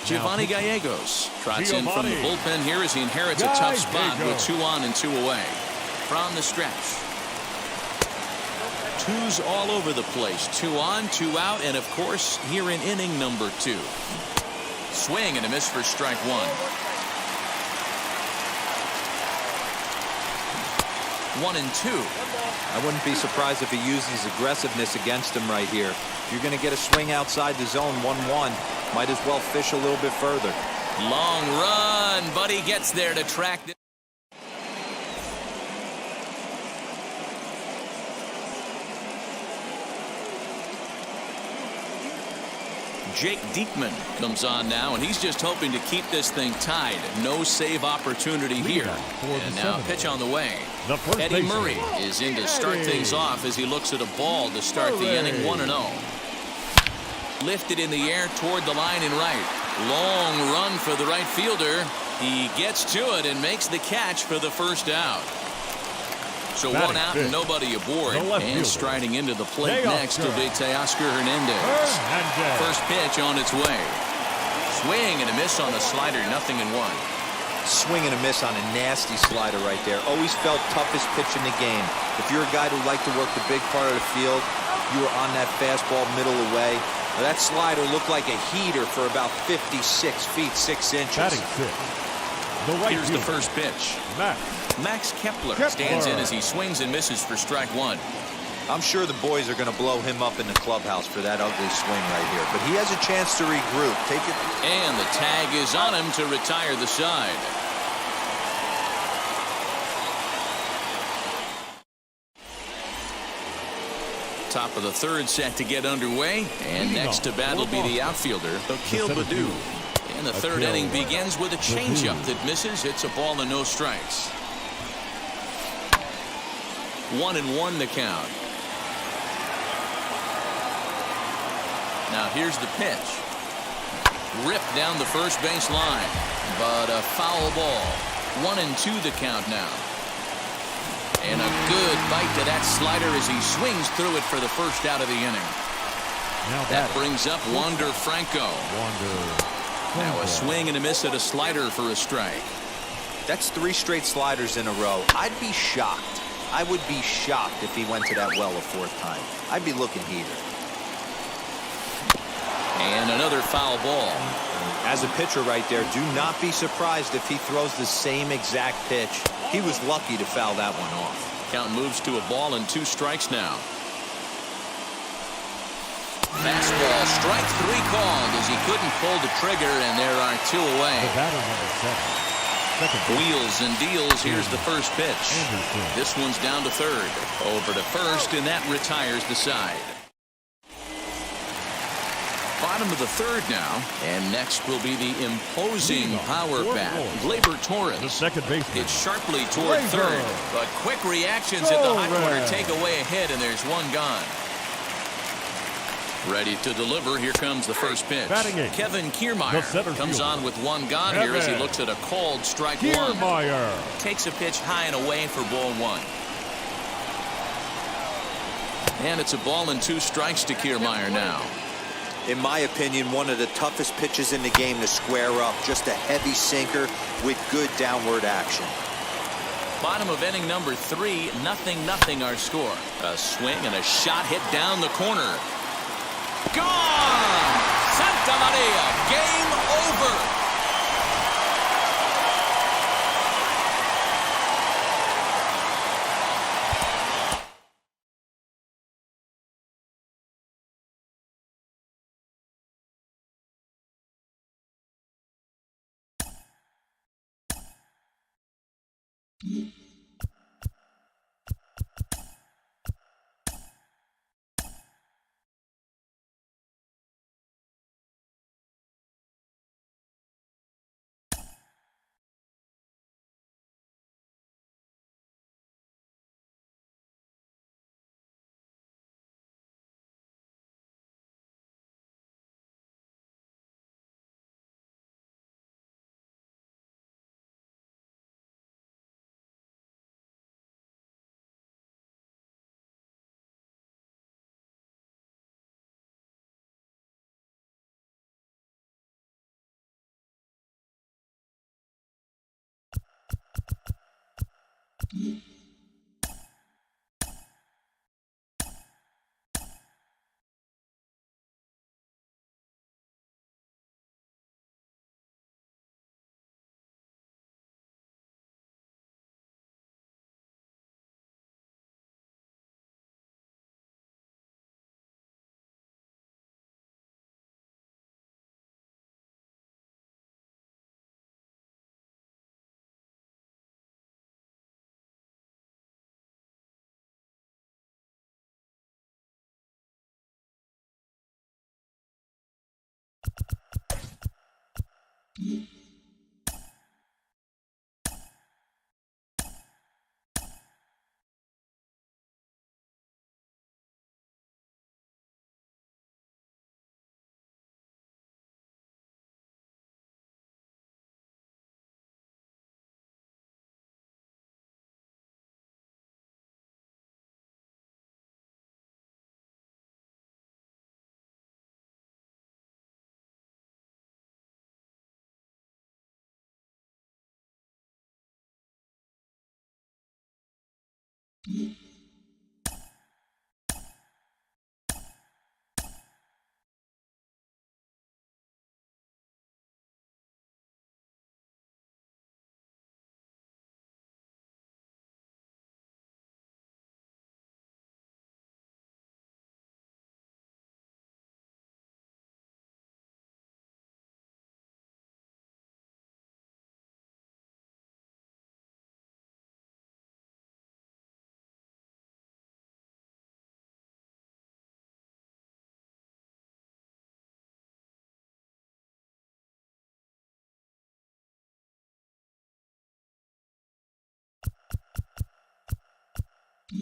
Giovanni Gallegos trots in from the bullpen here as he inherits a tough spot with 2 on and 2 away. From the stretch. 2s all over the place. 2 on, 2 out, and of course here in inning number 2. Swing and a miss for strike 1. 1-2. I wouldn't be surprised if he uses aggressiveness against him right here. If you're going to get a swing outside the zone 1-1, might as well fish a little bit further. Long run, but he gets there to track it. Jake Diekman comes on now, and he's just hoping to keep this thing tied. No save opportunity here. And now a pitch on the way. Eddie Murray is in to start things off as he looks at a ball to start the inning. 1-0. Lifted in the air toward the line and right. Long run for the right fielder. He gets to it and makes the catch for the first out. So 1 out and nobody aboard. And striding into the plate next will be Teoscar Hernandez. First pitch on its way. Swing and a miss on the slider. 0-1. Swing and a miss on a nasty slider right there. Always felt toughest pitch in the game. If you're a guy who liked to work the big part of the field, you were on that fastball middle away. Now that slider looked like a heater for about 56 feet 6 inches. Here's the first pitch. Max Kepler stands in as he swings and misses for strike one. I'm sure the boys are going to blow him up in the clubhouse for that ugly swing right here. But he has a chance to regroup. Take it. And the tag is on him to retire the side. Top of the third set to get underway. And next to bat will be the outfielder, Akil Baddoo. And the third inning begins with a changeup that misses. It's a ball and no strikes. 1-1 the count. Now here's the pitch. Ripped down the first base line. But a foul ball. 1-2 the count now. And a good bite to that slider as he swings through it for the first out of the inning. That brings up Wander Franco. Now a swing and a miss at a slider for a strike. That's 3 straight sliders in a row. I'd be shocked. I would be shocked if he went to that well a 4th time. I'd be looking heater. And another foul ball. As a pitcher right there, do not be surprised if he throws the same exact pitch. He was lucky to foul that one off. Count moves to a ball and 2 strikes now. Fastball, strike 3 called as he couldn't pull the trigger, and there are 2 away. The batter number 7. Wheels and deals. Here's the first pitch. This one's down to third. Over to first, and that retires the side. Bottom of the third now, and next will be the imposing power bat, Gleyber Torres. The second baseman. It's sharply toward third, but quick reactions at the hot corner take away a hit, and there's one gone. Ready to deliver. Here comes the first pitch. Kevin Kiermaier comes on with one gone here as he looks at a called strike one. Takes a pitch high and away for ball 1. And it's a ball and 2 strikes to Kiermaier now. In my opinion, one of the toughest pitches in the game to square up. Just a heavy sinker with good downward action. Bottom of inning number 3, 0-0 our score. A swing and a shot hit down the corner. Gone! Santa Maria, game over. We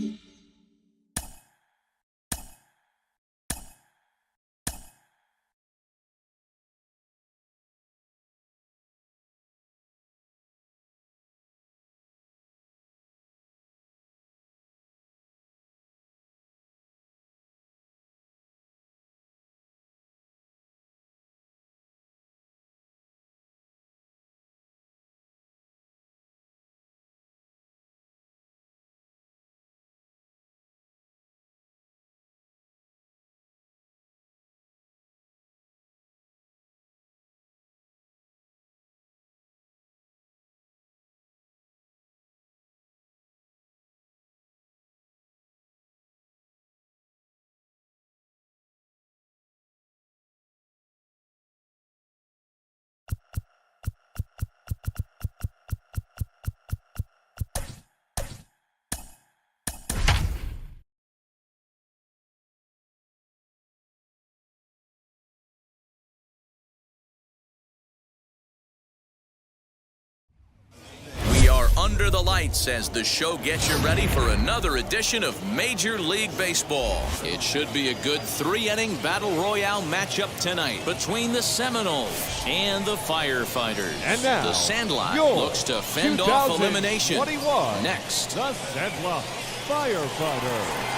are under the lights as the show gets you ready for another edition of Major League Baseball. It should be a good 3-inning battle royale matchup tonight between the Seminoles and the Firefighters. And now, the Sandlot your looks to fend off elimination. 2021 Next, the Sandlot Firefighters.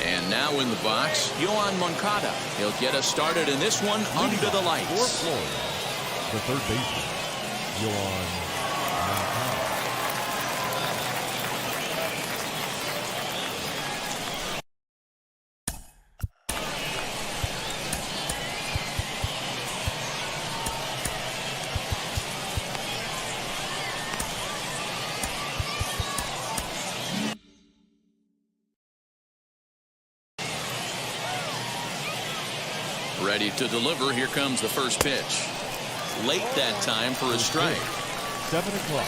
And now in the box, Yohan Moncada. He'll get us started in this one under the lights. For Florida, the third baseman, Yohan Moncada. Ready to deliver. Here comes the first pitch. Late that time for a strike. 7 o'clock.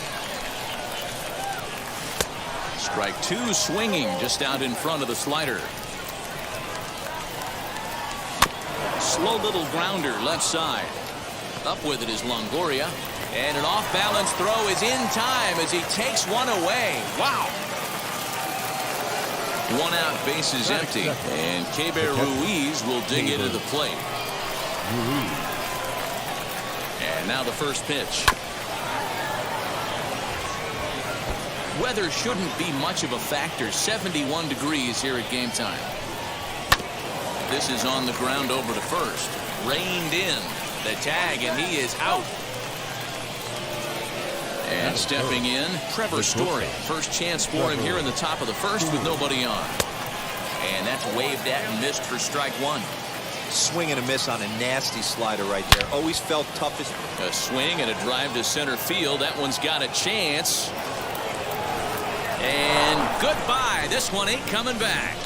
Strike two, swinging just out in front of the slider. Slow little grounder left side. Up with it is Longoria. And an off-balance throw is in time as he takes one away. Wow. One out, base is empty. And Keber Ruiz will dig into the plate. Ruiz. And now the first pitch. Weather shouldn't be much of a factor. 71 degrees here at game time. This is on the ground over to first. Reined in. The tag, and he is out. And stepping in, Trevor Story. First chance for him here in the top of the first with nobody on. And that's waved at and missed for strike one. Swing and a miss on a nasty slider right there. Always felt toughest. A swing and a drive to center field. That one's got a chance. And goodbye. This one ain't coming back.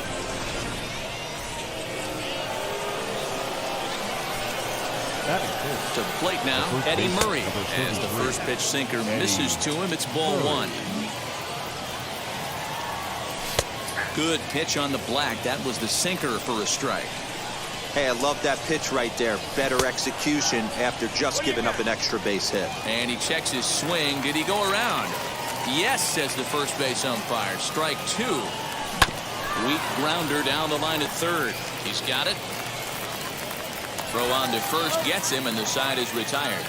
To the plate now, Eddie Murray. As the first pitch sinker misses to him, it's ball one. Good pitch on the black. That was the sinker for a strike. Hey, I love that pitch right there. Better execution after just giving up an extra base hit. And he checks his swing. Did he go around? Yes, says the first base umpire. Strike two. Weak grounder down the line at third. He's got it. Throw on to first gets him, and the side is retired.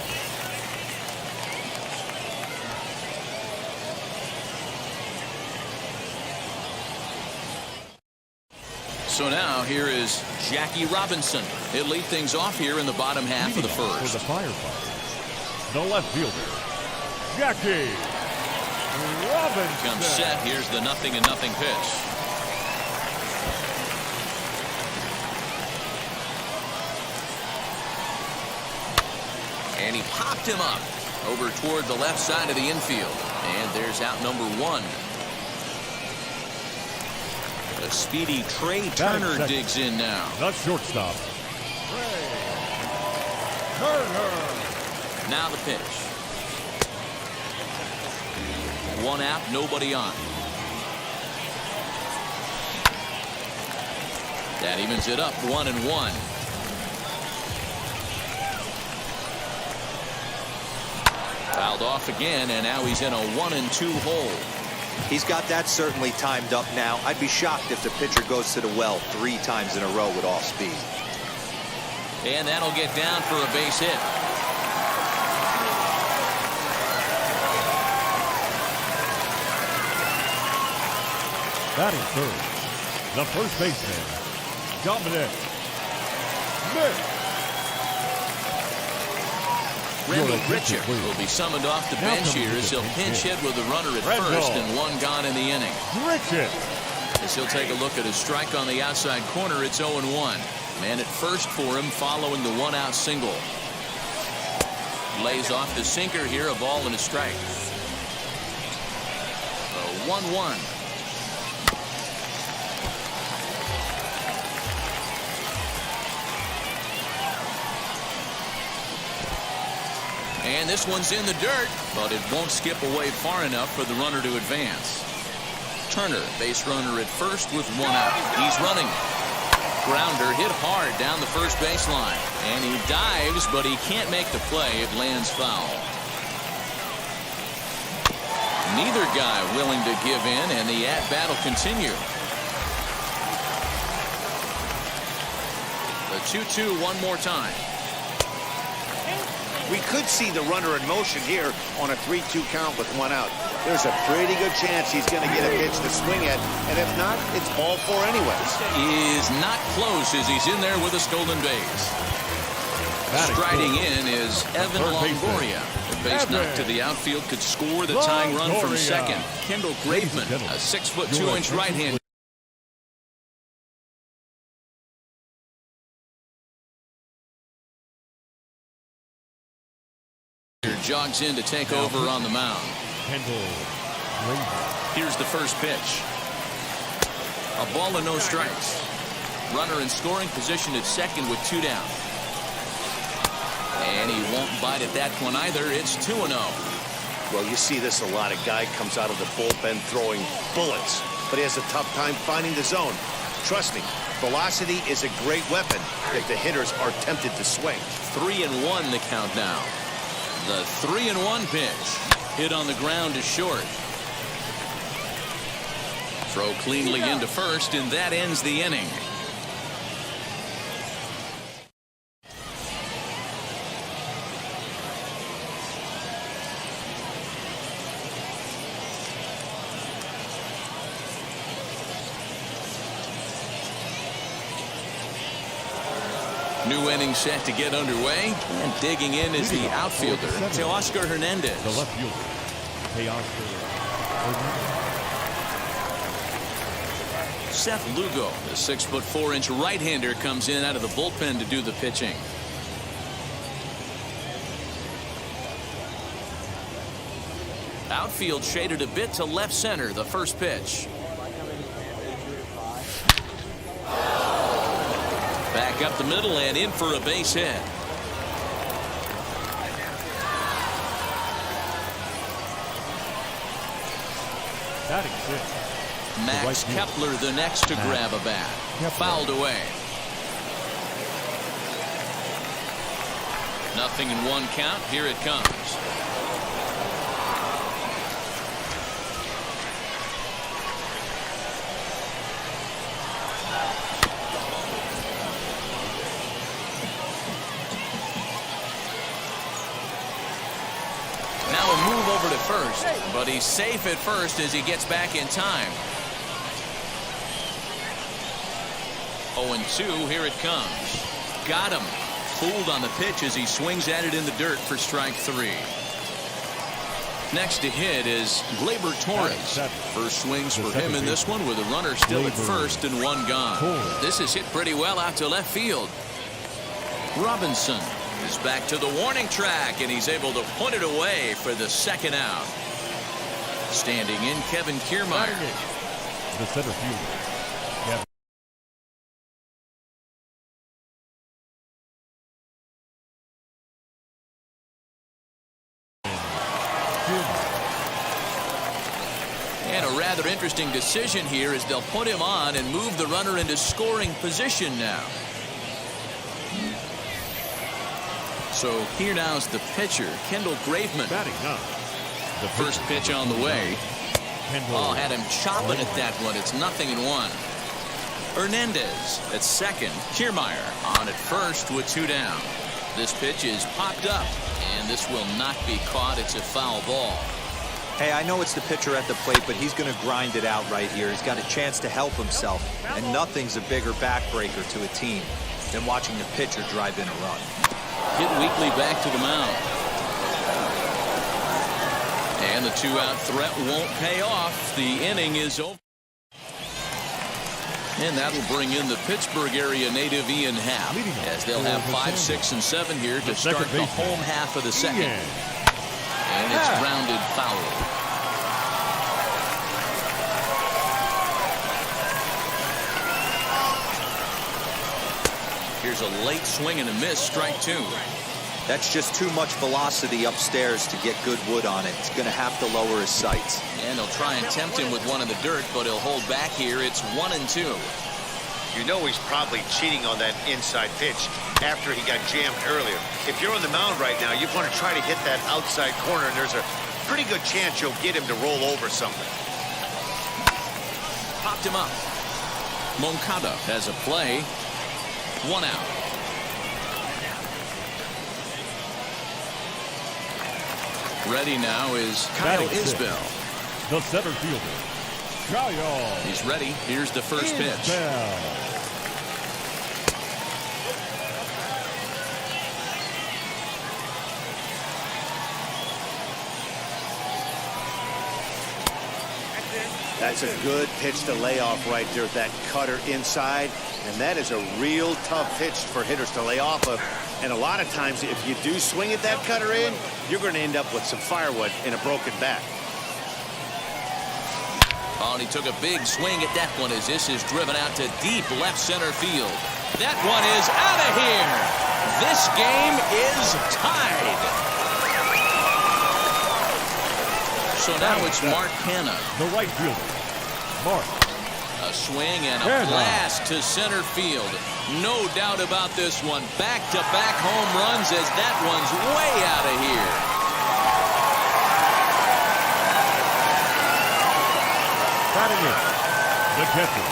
So now here is Jackie Robinson. He'll lead things off here in the bottom half of the first. For the Firefighters, the left fielder, Jackie Robinson. Comes set. Here's the 0-0 pitch. And he popped him up over toward the left side of the infield. And there's out number one. A speedy Trey Turner digs in now. The shortstop, Trey Turner. Now the pitch. One out, nobody on. That evens it up, 1-1. Foul Fouled off again, and now he's in a 1-2 hole. He's got that certainly timed up now. I'd be shocked if the pitcher goes to the well 3 times in a row with off speed. And that'll get down for a base hit. Batting third, the first baseman, Dominic Smith. Randall Grichuk will be summoned off the bench here as he'll pinch hit with a runner at first and 1 gone in the inning. Grichuk. As he'll take a look at his strike on the outside corner, it's 0-1. Man at first for him following the 1-out single. Lays off the sinker here, a ball and a strike. So 1-1. And this one's in the dirt, but it won't skip away far enough for the runner to advance. Turner, base runner at first with 1 out. He's running. Grounder hit hard down the first baseline. And he dives, but he can't make the play. It lands foul. Neither guy willing to give in, and the at-bat will continue. The 2-2 one more time. We could see the runner in motion here on a 3-2 count with 1 out. There's a pretty good chance he's going to get a pitch to swing at, and if not, it's ball 4 anyways. Is not close as he's in there with a stolen base. Striding in is Evan Longoria. The base knock to the outfield could score the tying run from second. Kendall Graveman, a 6'2" right-hander. Jogs in to take over on the mound. Here's the first pitch. A ball and no strikes. Runner in scoring position at second with 2 down. And he won't bite at that one either. It's 2-0. Well, you see this a lot. A guy comes out of the bullpen throwing bullets, but he has a tough time finding the zone. Trust me, velocity is a great weapon if the hitters are tempted to swing. 3-1 the count now. The 3-1 pitch. Hit on the ground to short. Throw cleanly into first, and that ends the inning. New inning set to get underway, and digging in is the outfielder, Teoscar Hernandez. The left fielder, Teoscar Hernandez. Seth Lugo, the 6'4" right-hander, comes in out of the bullpen to do the pitching. Outfield shaded a bit to left center, the first pitch. Back up the middle and in for a base hit. Batting 6. Max Kepler the next to grab a bat. Fouled away. Nothing in 1 count. Here it comes. Now a move over to first, but he's safe at first as he gets back in time. 0-2, here it comes. Got him. Fooled on the pitch as he swings at it in the dirt for strike 3. Next to hit is Gleyber Torres. First swings for him in this one with a runner still at first and 1 gone. This is hit pretty well out to left field. Robinson is back to the warning track, and he's able to put it away for the 2nd out. Standing in, Kevin Kiermaier. The center fielder, Kevin. And a rather interesting decision here as they'll put him on and move the runner into scoring position now. So here now's the pitcher, Kendall Graveman. Batting up. The First pitch on the way. Oh, had him chopping at that one. It's 0-1. Hernandez at second. Kiermaier on at first with 2 down. This pitch is popped up, and this will not be caught. It's a foul ball. Hey, I know it's the pitcher at the plate, but he's going to grind it out right here. He's got a chance to help himself, and nothing's a bigger backbreaker to a team than watching the pitcher drive in a run. Hit Weekly back to the mound. And the 2-out threat won't pay off. The inning is over. And that'll bring in the Pittsburgh area native Ian Happ, as they'll have 5, 6, and 7 here to start the home half of the second. And it's grounded foul. Here's a late swing and a miss, strike 2. That's just too much velocity upstairs to get good wood on it. He's going to have to lower his sights. And he'll try and tempt him with one in the dirt, but he'll hold back here. It's 1-2. You know he's probably cheating on that inside pitch after he got jammed earlier. If you're on the mound right now, you want to try to hit that outside corner, and there's a pretty good chance you'll get him to roll over something. Popped him up. Moncada has a play. 1 out. Ready now is Kyle Isbell. The center fielder, Kyle. He's ready. Here's the first pitch. That's a good pitch to lay off right there, that cutter inside. And that is a real tough pitch for hitters to lay off of. And a lot of times, if you do swing at that cutter in, you're going to end up with some firewood and a broken back. Oh, and he took a big swing at that one as this is driven out to deep left center field. That one is out of here. This game is tied. So now it's Mark Hanna. The right fielder, Mark. A swing and a blast to center field. No doubt about this one. Back-to-back home runs as that one's way out of here. Batting in, the catcher,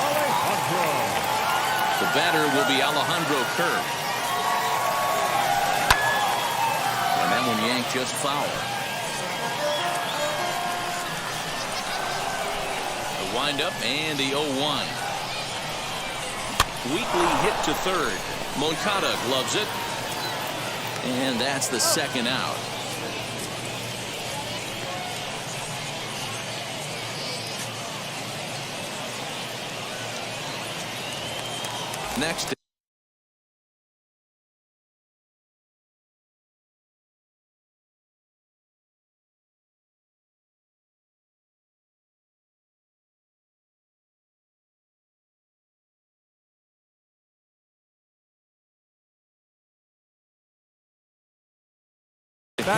Alejandro. The batter will be Alejandro Kirk. And that one yanked just foul. Wind up and the 0-1. Weekly hit to third. Moncada gloves it. And that's the second out. Next.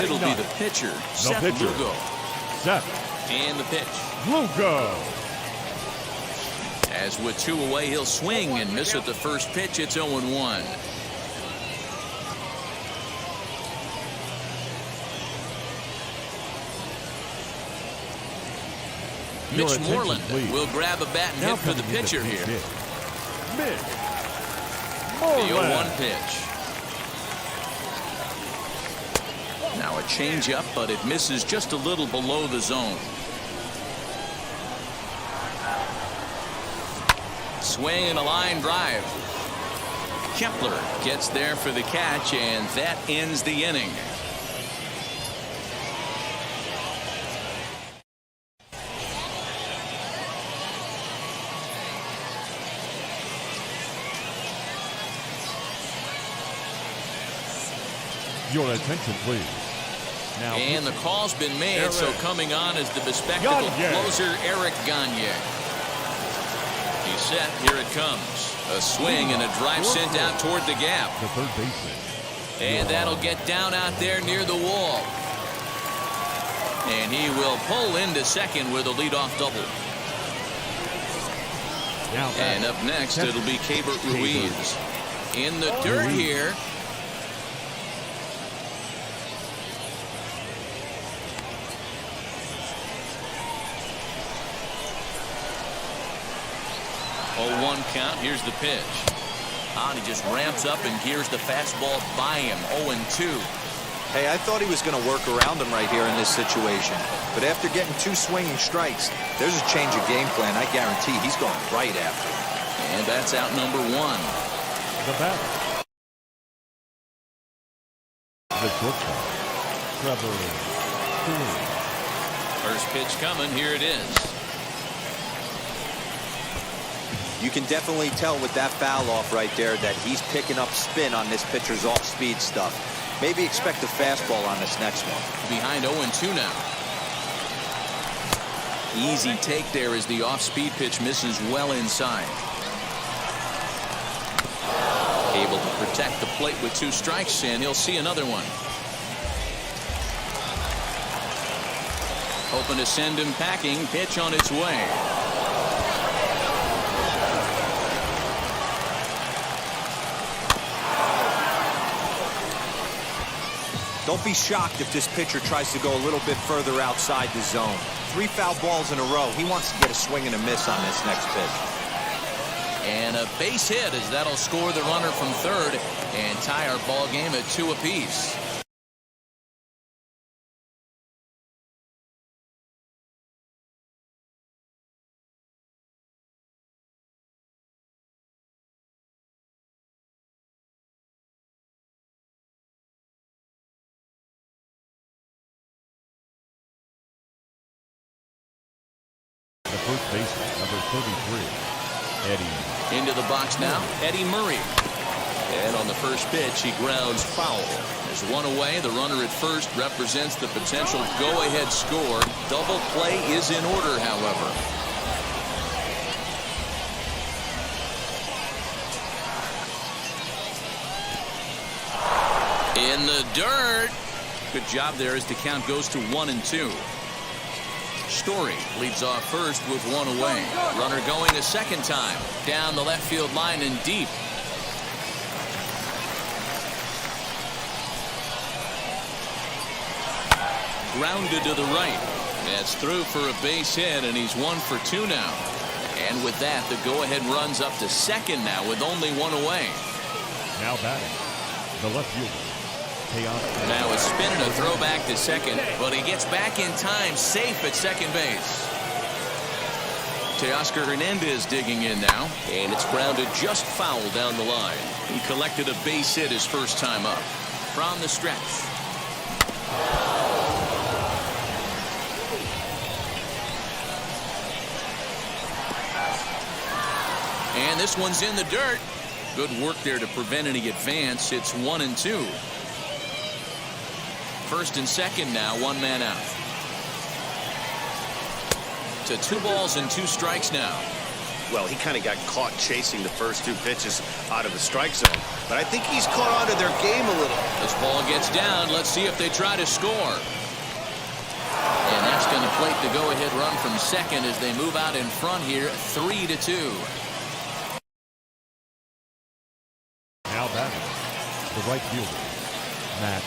It'll be the pitcher, Seth Lugo. Seth. And the pitch. Lugo. As with 2 away, he'll swing and miss at the first pitch. It's 0-1. Mitch Moreland will grab a bat and hit for the pitcher here. Mitch Moreland. The 0-1 pitch. Now a changeup, but it misses just a little below the zone. Swing and a line drive. Kepler gets there for the catch, and that ends the inning. Your attention, please. Now, and the call's been made, so coming on is the bespectacled closer, Eric Gagne. He's set. Here it comes. A swing and a drive sent out toward the gap. The third baseman. And that'll get down out there near the wall. And he will pull into second with a leadoff double. And up next, it'll be Keibert Ruiz. In the dirt here. 0-1 count. Here's the pitch. And he just ramps up and gears the fastball by him. 0-2. Hey, I thought he was going to work around him right here in this situation. But after getting 2 swinging strikes, there's a change of game plan. I guarantee he's going right after him. And that's out number 1. The batter. The shortstop, Trevor Story. First pitch coming. Here it is. You can definitely tell with that foul off right there that he's picking up spin on this pitcher's off-speed stuff. Maybe expect a fastball on this next one. Behind 0-2 now. Easy take there as the off-speed pitch misses well inside. Able to protect the plate with 2 strikes, and he'll see another one. Hoping to send him packing. Pitch on its way. Don't be shocked if this pitcher tries to go a little bit further outside the zone. 3 foul balls in a row. He wants to get a swing and a miss on this next pitch. And a base hit as that'll score the runner from third and tie our ball game at 2 apiece. The first baseman, number 33, Eddie. Into the box now, Eddie Murray. And on the first pitch, he grounds foul. There's 1 away. The runner at first represents the potential go-ahead score. Double play is in order, however. In the dirt. Good job there as the count goes to 1-2. Story leads off first with 1 away. Runner going a second time. Down the left field line and deep. Grounded to the right. That's through for a base hit, and he's 1 for 2 now. And with that, the go-ahead runs up to second now with only 1 away. Now batting, the left fielder. Now a spin and a throw back to second, but he gets back in time, safe at second base. Teoscar Hernandez digging in now, and it's grounded just foul down the line. He collected a base hit his first time up. From the stretch. And this one's in the dirt. Good work there to prevent any advance. It's 1-2. First and second now, 1 man out. To 2 balls and 2 strikes now. Well, he kind of got caught chasing the first 2 pitches out of the strike zone. But I think he's caught on to their game a little. This ball gets down. Let's see if they try to score. And that's going to plate the go-ahead run from second as they move out in front here, 3-2. Now batting, the right fielder, Matt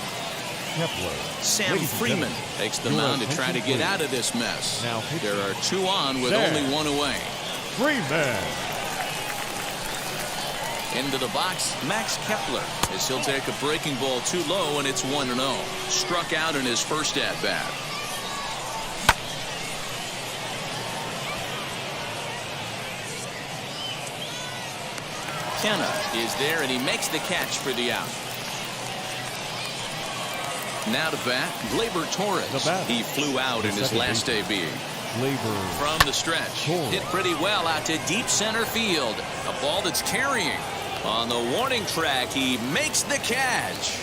Kepler. Sam Freeman takes the mound to try to get out of this mess. Now there are 2 on with only 1 away. Freeman. Into the box, Max Kepler, as he'll take a breaking ball too low, and it's 1-0. Struck out in his first at-bat. Kenna is there, and he makes the catch for the out. Now to bat, Gleyber Torres. He flew out in his last AB. From the stretch, hit pretty well out to deep center field. A ball that's carrying. On the warning track, he makes the catch.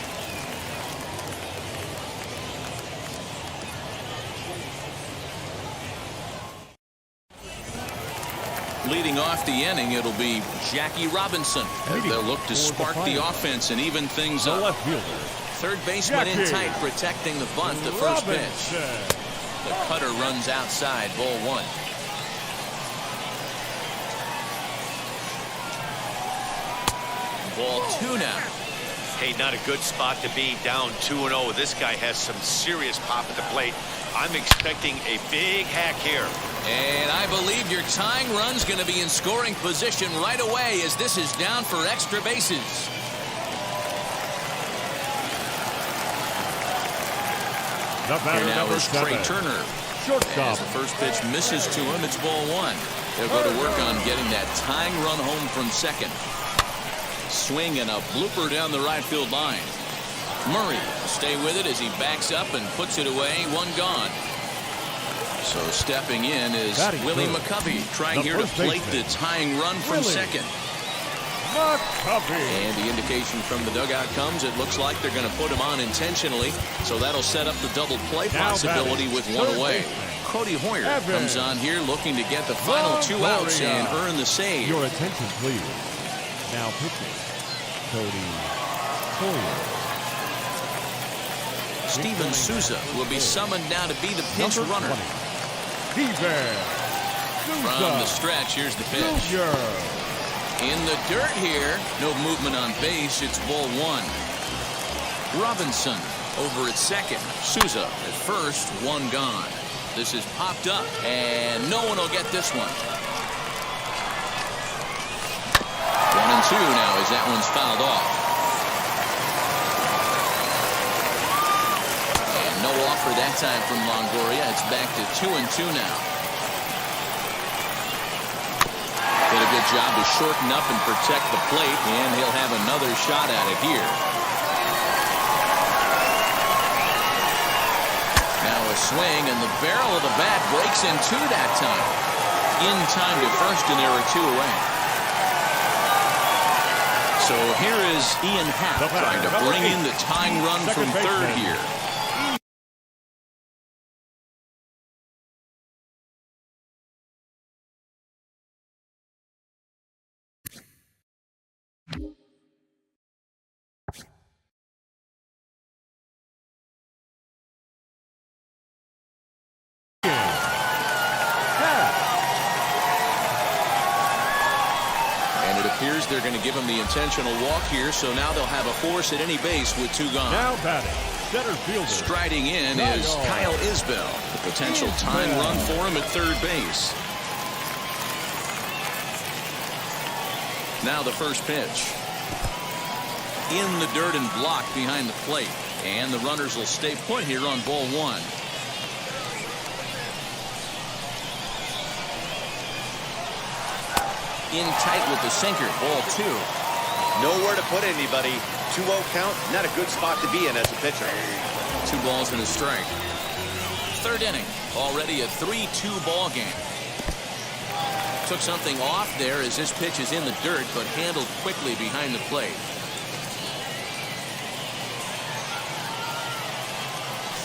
Leading off the inning, it'll be Jackie Robinson. They'll look to spark the offense and even things up. Third baseman in tight, protecting the bunt, the first pitch. The cutter runs outside, ball 1. Ball 2 now. Hey, not a good spot to be, down 2-0. This guy has some serious pop at the plate. I'm expecting a big hack here. And I believe your tying run's going to be in scoring position right away as this is down for extra bases. The batter, Here now number is Trey 7. Turner. Shortstop. As the first pitch misses to him, it's ball 1. They'll go to work on getting that tying run home from second. Swing and a blooper down the right field line. Murray will stay with it as he backs up and puts it away. 1 gone. So stepping in is Batting Willie third. McCovey, trying The here to first plate baseman. the tying run from Willie second. McCovey. And the indication from the dugout comes, it looks like they're going to put him on intentionally. So that'll set up the double play Now possibility batting, with 1 third away. baseman. Cody Hoyer Evans. comes on here looking to get the final 2 outs and earn the save. Your attention, please. Now pitching. Cody Hoyer. Steven Souza will be summoned now to be the pinch Number runner. 20. Steven From the stretch, here's the pitch. In the dirt here, no movement on base. It's ball 1. Robinson over at second. Souza at first, 1 gone. This is popped up, and no one will get this one. 1 and 2 now as that one's fouled off. And no offer that time from Longoria. It's back to 2 and 2 now. Did a good job to shorten up and protect the plate, and he'll have another shot at it here. Now a swing, and the barrel of the bat breaks in 2 that time. In time to first, and there are 2 away. So here is Ian Happ trying to bring in the tying run from third here. Appears they're going to give him the intentional walk here, so now they'll have a force at any base with 2 gone. Now batting, center fielder. Striding in is Kyle Isbell. The potential tying run for him at third base. Now the first pitch. In the dirt and blocked behind the plate. And the runners will stay put here on ball 1. In tight with the sinker, ball 2. Nowhere to put anybody. 2-0 count, not a good spot to be in as a pitcher. 2 balls and a strike. Third inning, already a 3-2 ball game. Took something off there as this pitch is in the dirt, but handled quickly behind the plate.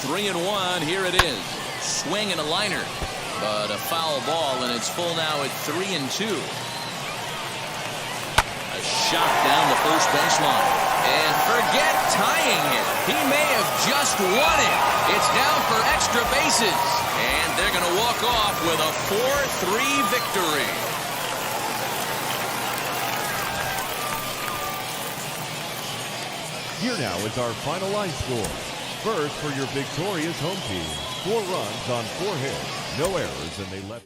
3-1, here it is. Swing and a liner, but a foul ball, and it's full now at 3-2. A shot down the first baseline. And forget tying it. He may have just won it. It's down for extra bases. And they're going to walk off with a 4-3 victory. Here now is our final line score. First for your victorious home team. 4 runs on 4 hits. No errors, and they left.